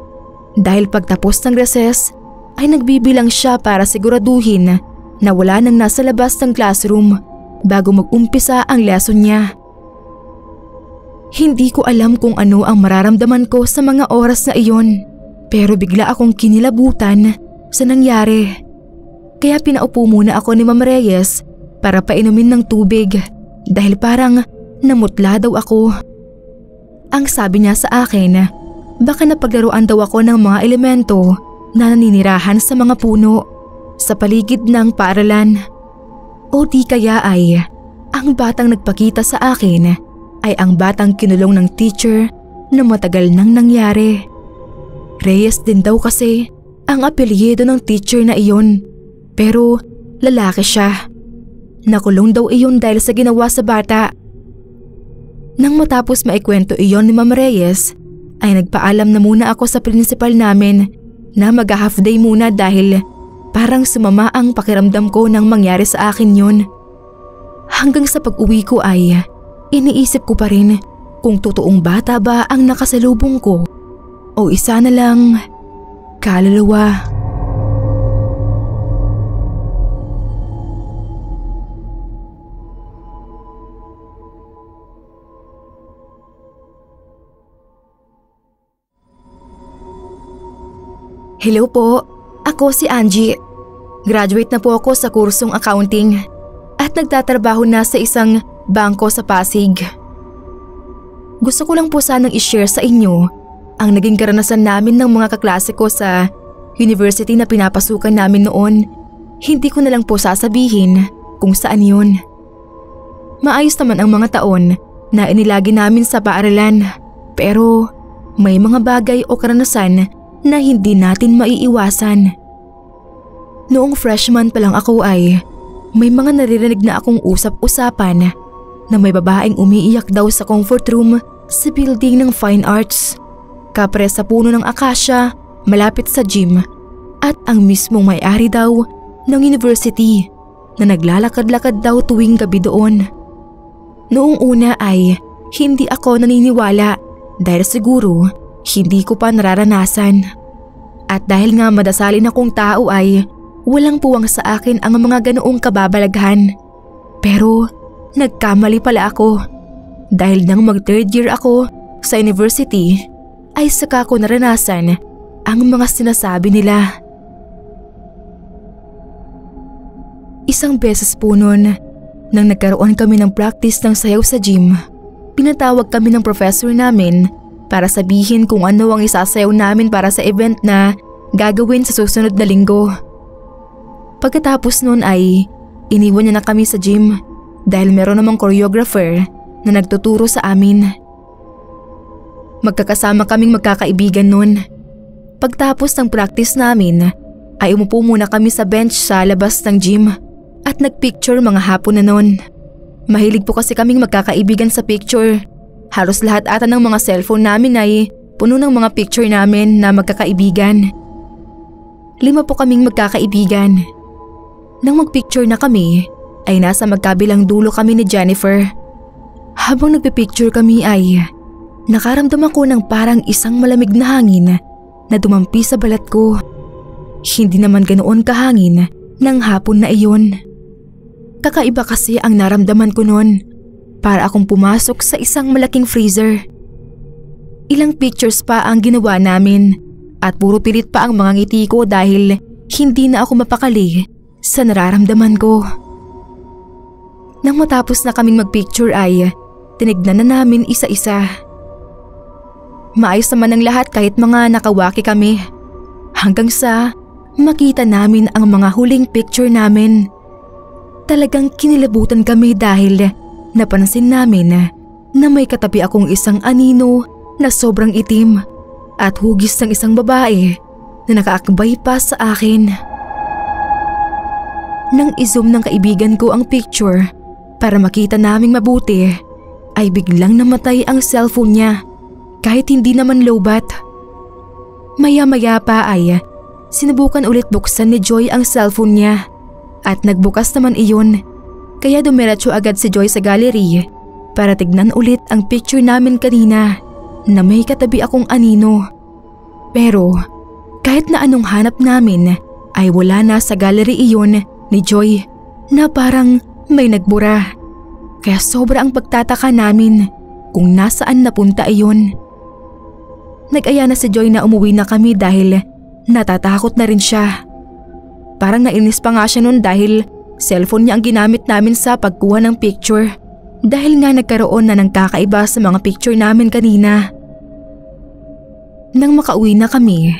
Speaker 1: Dahil pagtapos ng recess ay nagbibilang siya para siguraduhin na wala nang nasa labas ng classroom bago mag-umpisa ang lesson niya. Hindi ko alam kung ano ang mararamdaman ko sa mga oras na iyon. Pero bigla akong kinilabutan sa nangyari. Kaya pinaupo muna ako ni Ma'am Reyes para painumin ng tubig dahil parang namutla daw ako. Ang sabi niya sa akin, baka napaglaruan daw ako ng mga elemento na naninirahan sa mga puno sa paligid ng paaralan. O di kaya ay ang batang nagpakita sa akin ay ang batang kinulong ng teacher na matagal nang nangyari. Reyes din daw kasi ang apelyido ng teacher na iyon, pero lalaki siya. Nakulong daw iyon dahil sa ginawa sa bata. Nang matapos maikwento iyon ni Ma'am Reyes, ay nagpaalam na muna ako sa principal namin na mag-half day muna dahil parang sumama ang pakiramdam ko nang mangyari sa akin yun. Hanggang sa pag-uwi ko ay iniisip ko pa rin kung totoong bata ba ang nakasalubong ko o isa na lang kaluluwa. Hello po, ako si Angie. Graduate na po ako sa kursong accounting at nagtatrabaho na sa isang bangko sa Pasig. Gusto ko lang po sanang i-share sa inyo ang naging karanasan namin ng mga kaklase ko sa university na pinapasukan namin noon. Hindi ko na lang po sasabihin kung saan yun. Maayos naman ang mga taon na inilagi namin sa paaralan, pero may mga bagay o karanasan na hindi natin maiiwasan. Noong freshman pa lang ako ay may mga naririnig na akong usap-usapan na may babaeng umiiyak daw sa comfort room sa building ng Fine Arts, kapre sa puno ng akasya malapit sa gym, at ang mismong may-ari daw ng university na naglalakad-lakad daw tuwing gabi doon. Noong una ay hindi ako naniniwala dahil siguro hindi ko pa nararanasan. At dahil nga madasalin akong tao ay walang puwang sa akin ang mga ganoong kababalaghan. Pero nagkamali pala ako dahil nang mag-third year ako sa university ay saka ko naranasan ang mga sinasabi nila. Isang beses po noon, nang nagkaroon kami ng practice ng sayaw sa gym, pinatawag kami ng professor namin para sabihin kung ano ang isasayaw namin para sa event na gagawin sa susunod na linggo. Pagkatapos noon ay iniwan niya na kami sa gym dahil meron namang choreographer na nagtuturo sa amin. Magkakasama kaming magkakaibigan noon. Pagtapos ng practice namin ay umupo muna kami sa bench sa labas ng gym at nagpicture mga hapon na noon. Mahilig po kasi kaming magkakaibigan sa picture. Halos lahat ata ng mga cellphone namin ay puno ng mga picture namin na magkakaibigan. 5 po kaming magkakaibigan. Nang magpicture na kami, ay nasa magkabilang dulo kami ni Jennifer. Habang nagpipicture kami ay nakaramdam ako ng parang isang malamig na hangin na dumampi sa balat ko. Hindi naman ganoon kahangin ng hapon na iyon. Kakaiba kasi ang naramdaman ko noon. Para akong pumasok sa isang malaking freezer. Ilang pictures pa ang ginawa namin at puro pilit pa ang mga ngiti ko dahil hindi na ako mapakali sa nararamdaman ko. Nang matapos na kaming magpicture ay tinignan na namin isa-isa. Maayos naman ang lahat kahit mga nakawaki kami. Hanggang sa makita namin ang mga huling picture namin. Talagang kinilabutan kami dahil napansin namin na may katabi akong isang anino na sobrang itim at hugis ng isang babae na nakaakbay pa sa akin. Nang i-zoom ng kaibigan ko ang picture para makita naming mabuti, ay biglang namatay ang cellphone niya kahit hindi naman lowbat. Maya-maya pa ay sinubukan ulit buksan ni Joy ang cellphone niya at nagbukas naman iyon. Kaya dumiretso agad si Joy sa gallery para tignan ulit ang picture namin kanina na may katabi akong anino. Pero kahit na anong hanap namin ay wala na sa gallery iyon ni Joy na parang may nagbura. Kaya sobra ang pagtataka namin kung nasaan napunta iyon. Nag-aya na si Joy na umuwi na kami dahil natatakot na rin siya. Parang nainis pa nga siya noon dahil cellphone niya ang ginamit namin sa pagkuha ng picture dahil nga nagkaroon na ng kakaiba sa mga picture namin kanina. Nang makauwi na kami,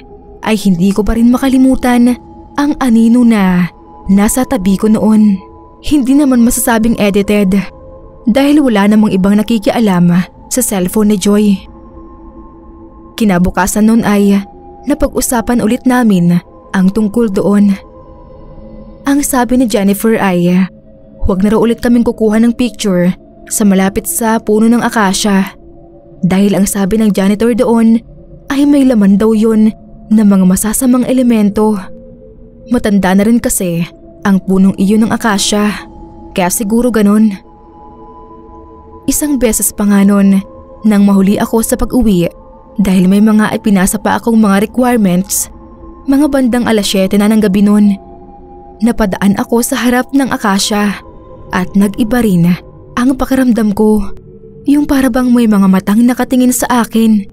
Speaker 1: ay hindi ko pa rin makalimutan ang anino na nasa tabi ko noon. Hindi naman masasabing edited dahil wala namang ibang nakikialam sa cellphone ni Joy. Kinabukasan noon ay napag-usapan ulit namin ang tungkol doon. Ang sabi ni Jennifer ay huwag na raw ulit kaming kukuha ng picture sa malapit sa puno ng akasya dahil ang sabi ng janitor doon ay may laman daw yun na mga masasamang elemento. Matanda na rin kasi ang punong iyon ng akasya, kaya siguro ganon. Isang beses pa nga nun nang mahuli ako sa pag-uwi dahil may mga ipinasa pa akong mga requirements, mga bandang 7:00 na ng gabi nun. Napadaan ako sa harap ng akasya at nag-iba rin ang pakiramdam ko, yung para bang may mga matang nakatingin sa akin.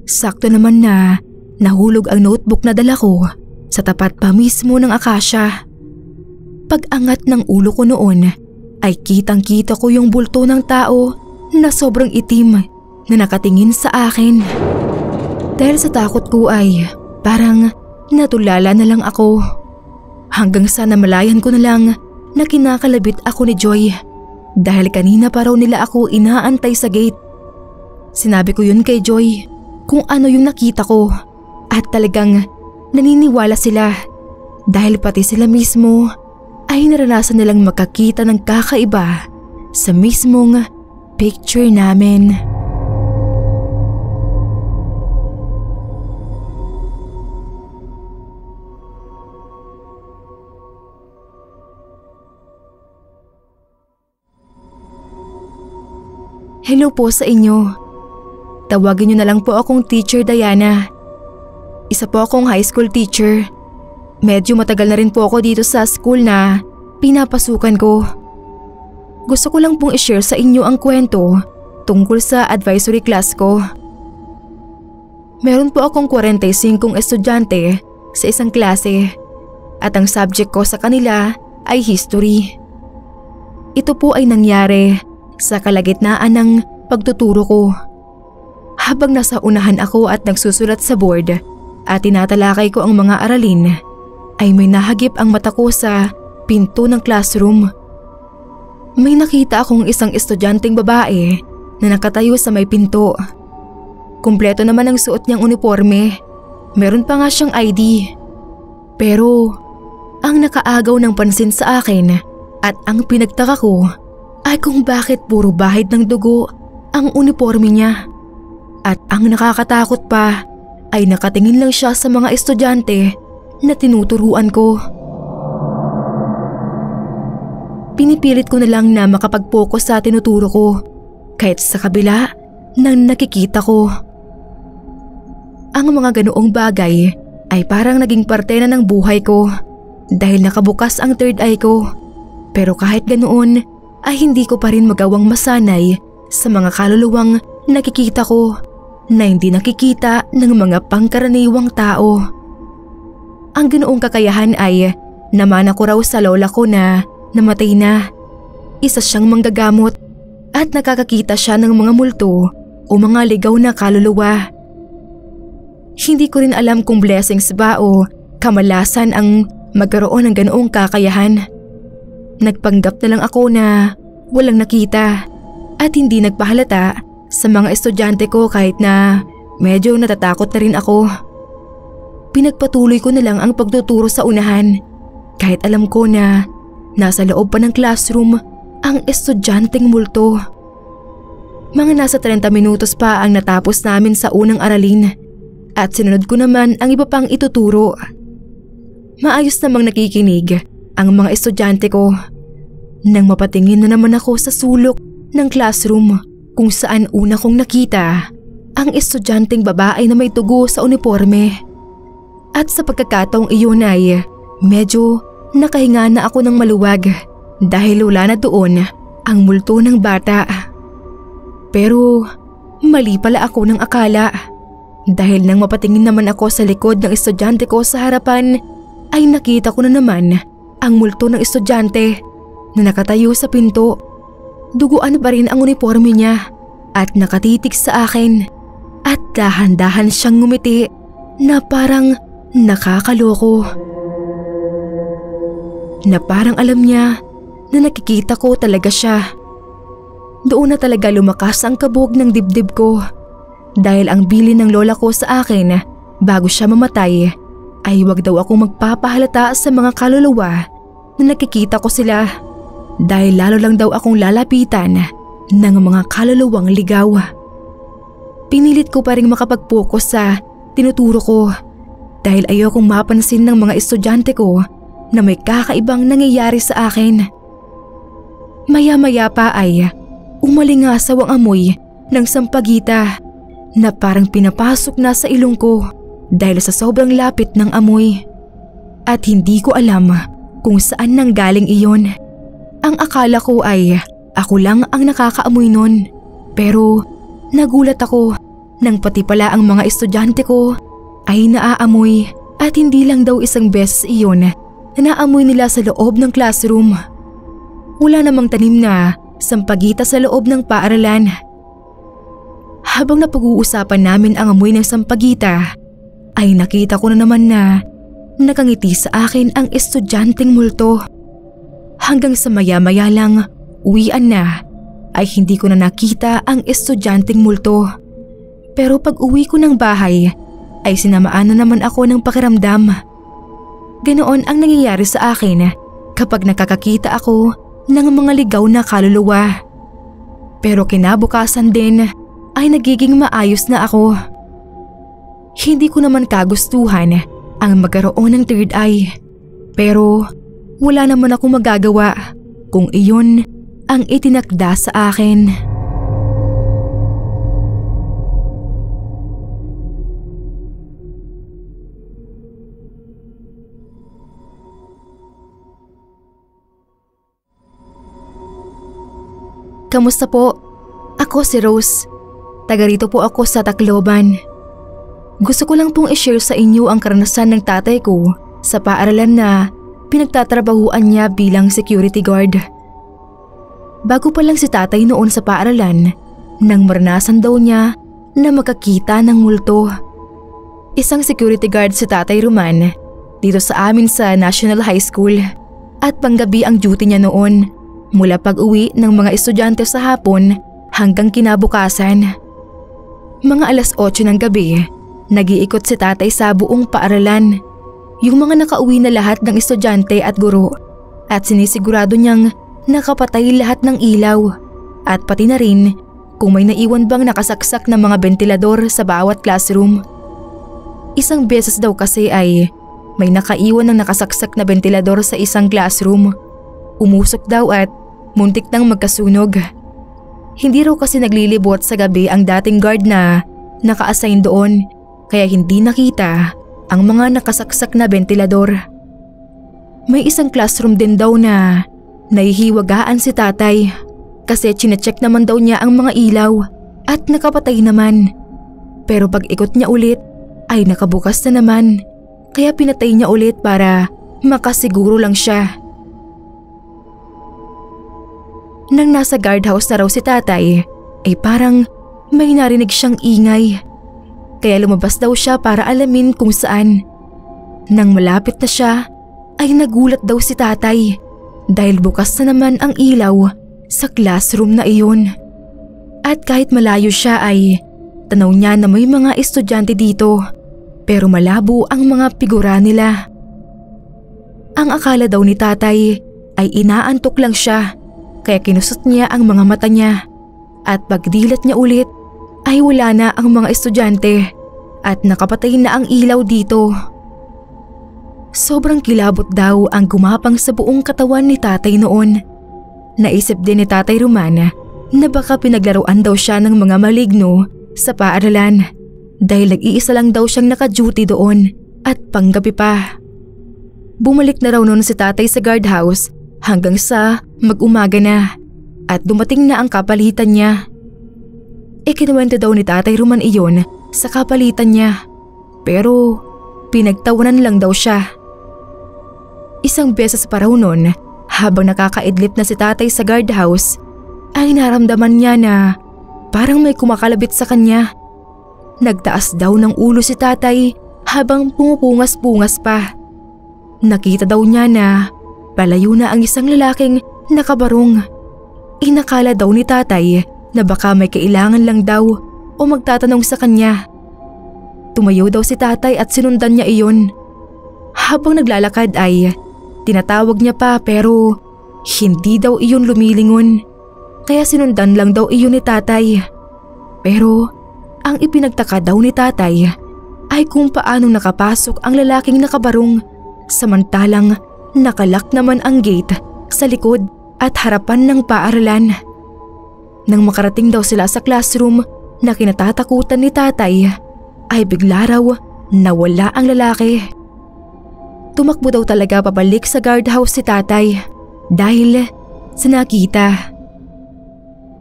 Speaker 1: Sakto naman na nahulog ang notebook na dala ko sa tapat pa mismo ng akasya. Pag-angat ng ulo ko noon ay kitang-kita ko yung bulto ng tao na sobrang itim na nakatingin sa akin. Dahil sa takot ko ay parang natulala na lang ako. Hanggang sa namalayan ko na lang na kinakalabit ako ni Joy dahil kanina pa raw nila ako inaantay sa gate. Sinabi ko yun kay Joy kung ano yung nakita ko at talagang naniniwala sila dahil pati sila mismo ay naranasan nilang makakita ng kakaiba sa mismong picture namin. Hello po sa inyo. Tawagin niyo na lang po akong Teacher Diana. Isa po akong high school teacher. Medyo matagal na rin po ako dito sa school na pinapasukan ko. Gusto ko lang pong i-share sa inyo ang kwento tungkol sa advisory class ko. Meron po akong 45 estudyante sa isang klase at ang subject ko sa kanila ay history. Ito po ay nangyari sa kalagitnaan ng pagtuturo ko. Habang nasa unahan ako at nagsusulat sa board at tinatalakay ko ang mga aralin, ay may nahagip ang mata ko sa pinto ng classroom. May nakita akong isang estudyanteng babae na nakatayo sa may pinto. Kumpleto naman ang suot niyang uniforme. Meron pa nga siyang ID. Pero ang nakaagaw ng pansin sa akin at ang pinagtaka ko ay kung bakit puro bahid ng dugo ang uniforme niya. At ang nakakatakot pa ay nakatingin lang siya sa mga estudyante na tinuturuan ko. Pinipilit ko na lang na makapag-focus sa tinuturo ko kahit sa kabila ng nakikita ko. Ang mga ganoong bagay ay parang naging parte na ng buhay ko dahil nakabukas ang third eye ko. Pero kahit ganoon ay hindi ko pa rin magawang masanay sa mga kaluluwang nakikita ko na hindi nakikita ng mga pangkaraniwang tao. Ang ganoong kakayahan ay namana ko raw sa lola ko na namatay na. Isa siyang manggagamot at nakakakita siya ng mga multo o mga ligaw na kaluluwa. Hindi ko rin alam kung blessings ba o kamalasan ang magkaroon ng ganoong kakayahan. Nagpanggap na lang ako na walang nakita at hindi nagpahalata sa mga estudyante ko kahit na medyo natatakot na rin ako. Pinagpatuloy ko na lang ang pagtuturo sa unahan kahit alam ko na nasa loob pa ng classroom ang estudyanteng multo. Mga nasa 30 minutos pa ang natapos namin sa unang aralin at sinunod ko naman ang iba pang ituturo. Maayos namang nakikinig ang mga estudyante ko nang mapatingin na naman ako sa sulok ng classroom kung saan una kong nakita ang estudyanteng babae na may tugo sa uniforme. At sa pagkakataong iyon ay medyo nakahinga na ako ng maluwag dahil wala na doon ang multo ng bata. Pero mali pala ako ng akala dahil nang mapatingin naman ako sa likod ng estudyante ko sa harapan ay nakita ko na naman ang multo ng estudyante na nakatayo sa pinto. Duguan pa rin ang uniforme niya at nakatitig sa akin at dahan-dahan siyang ngumiti na parang nakakaloko. Na parang alam niya na nakikita ko talaga siya. Doon na talaga lumakas ang kabog ng dibdib ko dahil ang bilin ng lola ko sa akin bago siya mamatay ay wag daw akong magpapahalata sa mga kaluluwa na nakikita ko sila dahil lalo lang daw akong lalapitan ng mga kaluluwang ligaw. Pinilit ko pa rin makapag-focus sa tinuturo ko dahil ayokong mapansin ng mga estudyante ko na may kakaibang nangyayari sa akin. Maya-maya pa ay umalingasaw ang amoy ng sampagita na parang pinapasok na sa ilong ko dahil sa sobrang lapit ng amoy. At hindi ko alam kung saan nanggaling iyon. Ang akala ko ay ako lang ang nakakaamoy nun. Pero nagulat ako nang pati pala ang mga estudyante ko ay naaamoy at hindi lang daw isang beses iyon na naamoy nila sa loob ng classroom. Wala namang tanim na sampagita sa loob ng paaralan. Habang napag-uusapan namin ang amoy ng sampagita, ay nakita ko na naman na nakangiti sa akin ang estudyanteng multo. Hanggang sa maya-maya lang, uwian na, ay hindi ko na nakita ang estudyanteng multo. Pero pag uwi ko ng bahay, ay sinamaan na naman ako ng pakiramdam. Ganoon ang nangyayari sa akin kapag nakakakita ako ng mga ligaw na kaluluwa. Pero kinabukasan din ay nagiging maayos na ako. Hindi ko naman kagustuhan ang magkaroon ng third eye. Pero wala naman akong magagawa kung iyon ang itinakda sa akin. Kamusta po? Ako si Rose. Taga rito po ako sa Tacloban. Gusto ko lang pong i-share sa inyo ang karanasan ng tatay ko sa paaralan na pinagtatrabahuan niya bilang security guard. Bago pa lang si tatay noon sa paaralan, nang maranasan daw niya na makakita ng multo. Isang security guard si Tatay Roman dito sa amin sa National High School at panggabi ang duty niya noon. Mula pag-uwi ng mga estudyante sa hapon hanggang kinabukasan. Mga alas 8 ng gabi, nag-iikot si tatay sa buong paaralan. Yung mga nakauwi na lahat ng estudyante at guro at sinisigurado niyang nakapatay lahat ng ilaw at pati na rin kung may naiwan bang nakasaksak na mga ventilador sa bawat classroom. Isang beses daw kasi ay may nakaiwan ng nakasaksak na ventilador sa isang classroom. Umusok daw at muntik nang magkasunog. Hindi raw kasi naglilibot sa gabi ang dating guard na naka-assign doon kaya hindi nakita ang mga nakasaksak na ventilador. May isang classroom din daw na nahihiwagaan si tatay kasi chinecheck naman daw niya ang mga ilaw at nakapatay naman. Pero pag ikot niya ulit ay nakabukas na naman kaya pinatay niya ulit para makasiguro lang siya. Nang nasa guardhouse na raw si tatay, ay parang may narinig siyang ingay. Kaya lumabas daw siya para alamin kung saan. Nang malapit na siya, ay nagulat daw si tatay dahil bukas na naman ang ilaw sa classroom na iyon. At kahit malayo siya ay tanaw niya na may mga estudyante dito pero malabo ang mga figura nila. Ang akala daw ni tatay ay inaantok lang siya. Kaya kinusot niya ang mga mata niya at pagdilat niya ulit ay wala na ang mga estudyante at nakapatay na ang ilaw dito. Sobrang kilabot daw ang gumapang sa buong katawan ni tatay noon. Naisip din ni Tatay Roman na baka pinaglaruan daw siya ng mga maligno sa paaralan dahil nag-iisa lang daw siyang naka-duty doon at panggabi pa. Bumalik na raw noon si tatay sa guardhouse hanggang sa mag-umaga na at dumating na ang kapalitan niya. Kinuwento daw ni Tatay Roman iyon sa kapalitan niya pero pinagtawanan lang daw siya. Isang beses pa raw noon habang nakakaidlip na si tatay sa guardhouse ay naramdaman niya na parang may kumakalabit sa kanya. Nagtaas daw ng ulo si tatay habang pumupungas-pungas pa. Nakita daw niya na palayo na ang isang lalaking nakabarong. Inakala daw ni tatay na baka may kailangan lang daw o magtatanong sa kanya. Tumayo daw si tatay at sinundan niya iyon. Habang naglalakad ay tinatawag niya pa pero hindi daw iyon lumilingon. Kaya sinundan lang daw iyon ni tatay. Pero ang ipinagtaka daw ni tatay ay kung paanong nakapasok ang lalaking nakabarong samantalang nakalak naman ang gate sa likod at harapan ng paaralan. Nang makarating daw sila sa classroom na kinatatakutan ni tatay ay bigla raw nawala ang lalaki. Tumakbo daw talaga pabalik sa guardhouse si tatay dahil sa nakita.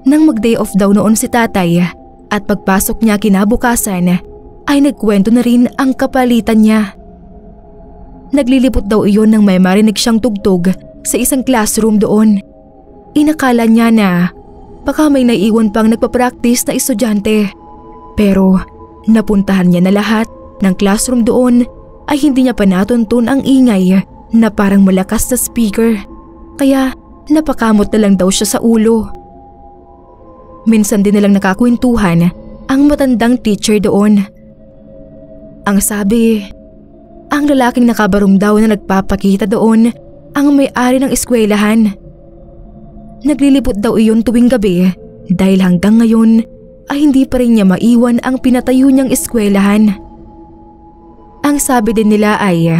Speaker 1: Nang mag-day off daw noon si tatay at pagpasok niya kinabukasan ay nagkwento na rin ang kapalitan niya. Naglilipot daw iyon nang may marinig siyang tugtog sa isang classroom doon. Inakala niya na baka may naiwan pang nagpa-practice na estudyante. Pero napuntahan niya na lahat ng classroom doon ay hindi niya pa natuntun ang ingay na parang malakas na speaker. Kaya napakamot na lang daw siya sa ulo. Minsan din nilang nakakwentuhan ang matandang teacher doon. Ang sabi, ang lalaking nakabarong daw na nagpapakita doon ang may-ari ng eskwelahan. Naglilipot daw iyon tuwing gabi dahil hanggang ngayon ay hindi pa rin niya maiwan ang pinatayo niyang eskwelahan. Ang sabi din nila ay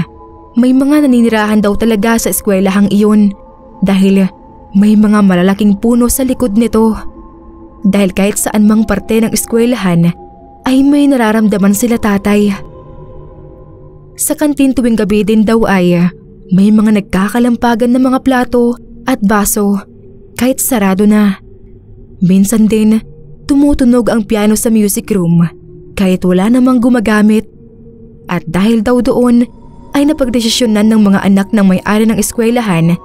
Speaker 1: may mga naninirahan daw talaga sa eskwelahang iyon dahil may mga malalaking puno sa likod nito. Dahil kahit saan mang parte ng eskwelahan ay may nararamdaman sila tatay. Sa kantin tuwing gabi din daw ay may mga nagkakalampagan na mga plato at baso kahit sarado na. Minsan din tumutunog ang piano sa music room kahit wala namang gumagamit. At dahil daw doon ay napagdesisyonan ng mga anak ng may-ari ng eskwelahan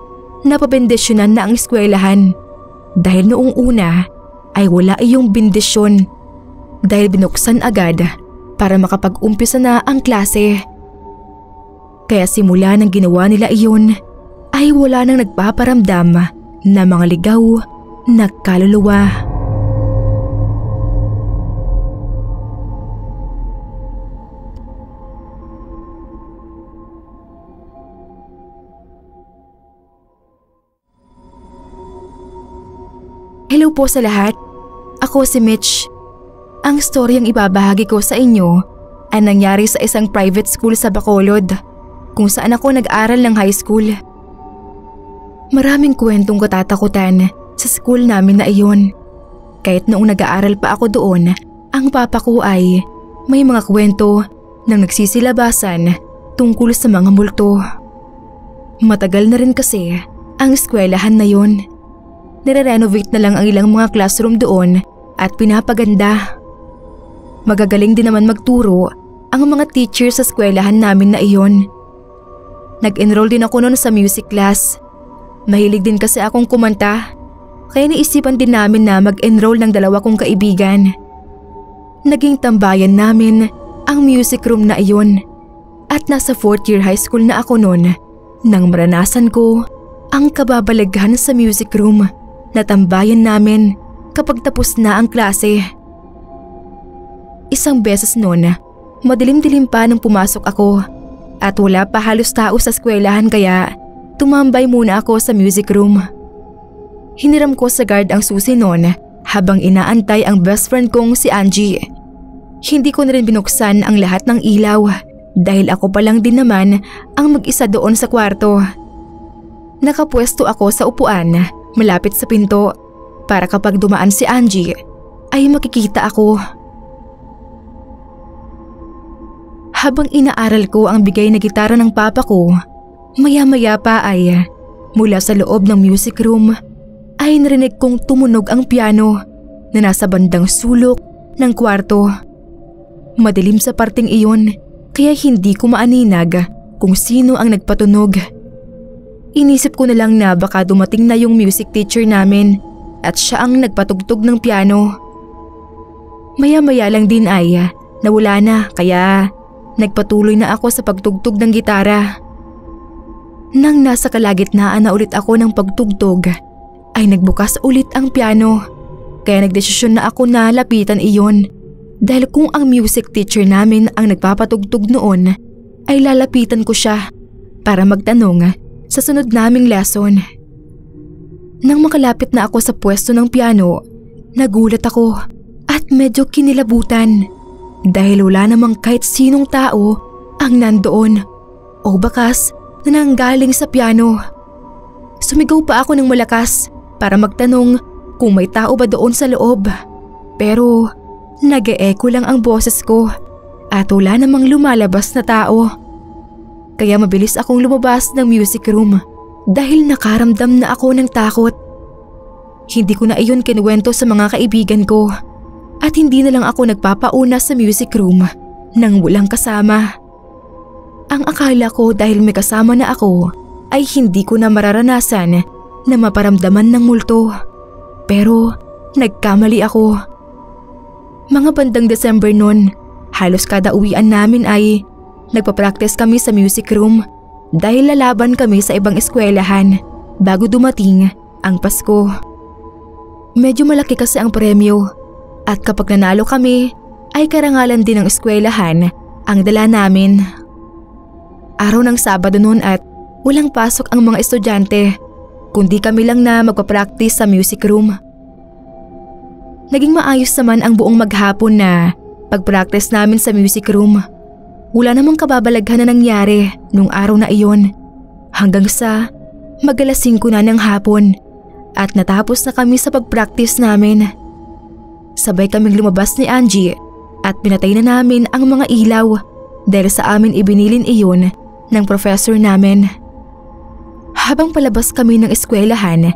Speaker 1: na pabendisyonan na ang eskwelahan dahil noong una ay wala iyong bendisyon dahil binuksan agad para makapag-umpisa na ang klase. Kaya simula nang ginawa nila iyon ay wala nang nagpaparamdam na mga ligaw na kaluluwa. Hello po sa lahat. Ako si Mitch. Ang storyang ibabahagi ko sa inyo ay nangyari sa isang private school sa Bacolod kung saan ako nag-aral ng high school. Maraming kwentong katatakutan sa school namin na iyon. Kahit noong nag-aaral pa ako doon, ang papa ko ay may mga kwento ng nagsisilabasan tungkol sa mga multo. Matagal na rin kasi ang eskwelahan na yon. Nire-renovate na lang ang ilang mga classroom doon at pinapaganda. Magagaling din naman magturo ang mga teacher sa eskwelahan namin na iyon. Nag-enroll din ako noon sa music class. Mahilig din kasi akong kumanta, kaya naisipan din namin na mag-enroll ng dalawa kong kaibigan. Naging tambayan namin ang music room na iyon at nasa 4th year high school na ako noon nang maranasan ko ang kababalaghan sa music room na tambayan namin kapag tapos na ang klase. Isang beses noon, madilim-dilim pa nang pumasok ako at wala pa halos tao sa eskwelahan kaya tumambay muna ako sa music room. Hiniram ko sa guard ang susi noon habang inaantay ang best friend kong si Angie. Hindi ko na rin binuksan ang lahat ng ilaw dahil ako pa lang din naman ang mag-isa doon sa kwarto. Nakapwesto ako sa upuan malapit sa pinto para kapag dumaan si Angie ay makikita ako. Habang inaaral ko ang bigay na gitara ng papa ko, maya-maya pa ay mula sa loob ng music room ay narinig kong tumunog ang piano na nasa bandang sulok ng kwarto. Madilim sa parting iyon kaya hindi ko maaninag kung sino ang nagpatunog. Inisip ko na lang na baka dumating na yung music teacher namin at siya ang nagpatugtog ng piano. Maya-maya lang din ay nawala na kaya nagpatuloy na ako sa pagtugtog ng gitara. Nang nasa kalagitnaan na ulit ako ng pagtugtog, ay nagbukas ulit ang piano. Kaya nagdesisyon na ako na lapitan iyon. Dahil kung ang music teacher namin ang nagpapatugtog noon, ay lalapitan ko siya para magtanong sa sunod naming lesson. Nang makalapit na ako sa pwesto ng piano, nagulat ako at medyo kinilabutan dahil wala namang kahit sinong tao ang nandoon o bakas na nanggaling sa piano. Sumigaw pa ako ng malakas para magtanong kung may tao ba doon sa loob, pero nag-e-echo lang ang boses ko at wala namang lumalabas na tao. Kaya mabilis akong lumabas ng music room dahil nakaramdam na ako ng takot. Hindi ko na iyon kinuwento sa mga kaibigan ko at hindi na lang ako nagpapauna sa music room nang walang kasama. Ang akala ko dahil may kasama na ako ay hindi ko na mararanasan na maparamdaman ng multo. Pero nagkamali ako. Mga bandang December noon, halos kada uwian namin ay nagpa-practice kami sa music room dahil lalaban kami sa ibang eskwelahan bago dumating ang Pasko. Medyo malaki kasi ang premyo at kapag nanalo kami ay karangalan din ng eskwelahan ang dala namin. Araw ng Sabado noon at walang pasok ang mga estudyante kundi kami lang na magpa-practice sa music room. Naging maayos naman ang buong maghapon na pag-practice namin sa music room. Wala namang kababalaghan na nangyari nung araw na iyon hanggang sa mag-alas 5 na ng hapon at natapos na kami sa pag-practice namin. Sabay kaming lumabas ni Angie at pinatay na namin ang mga ilaw dahil sa amin ibinilin iyon ng professor namin. Habang palabas kami ng eskwelahan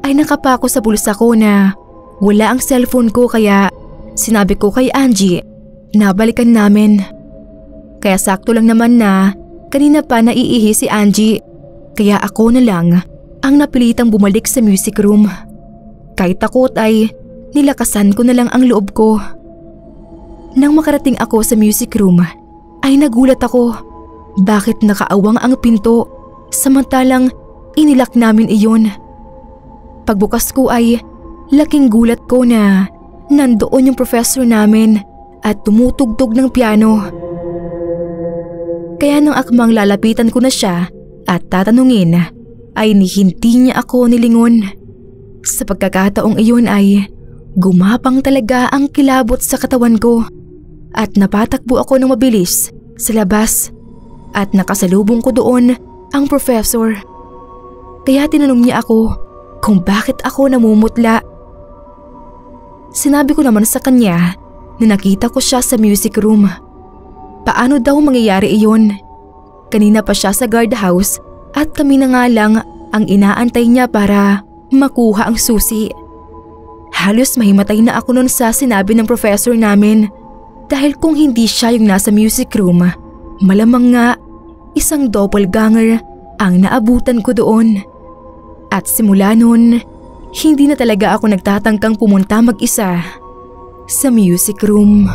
Speaker 1: ay nakapako sa bulsa ko na wala ang cellphone ko kaya sinabi ko kay Angie na balikan namin. Kaya sakto lang naman na kanina pa naiihi si Angie kaya ako na lang ang napilitang bumalik sa music room. Kahit takot ay nilakasan ko na lang ang loob ko. Nang makarating ako sa music room ay nagulat ako. Bakit nakaawang ang pinto samantalang inilak namin iyon? Pagbukas ko ay laking gulat ko na nandoon yung professor namin at tumutugtog ng piano. Kaya nang akmang lalapitan ko na siya at tatanungin ay hindi niya ako nilingon. Sa pagkakataong iyon ay gumapang talaga ang kilabot sa katawan ko at napatakbo ako ng mabilis sa labas at nakasalubong ko doon ang professor. Kaya tinanong niya ako kung bakit ako namumutla. Sinabi ko naman sa kanya na nakita ko siya sa music room. Paano daw mangyayari iyon? Kanina pa siya sa guardhouse at kami na nga lang ang inaantay niya para makuha ang susi. Halos mahimatay na ako noon sa sinabi ng professor namin dahil kung hindi siya yung nasa music room, malamang nga isang doppelganger ang naabutan ko doon. At simula noon, hindi na talaga ako nagtatangkang pumunta mag-isa sa music room.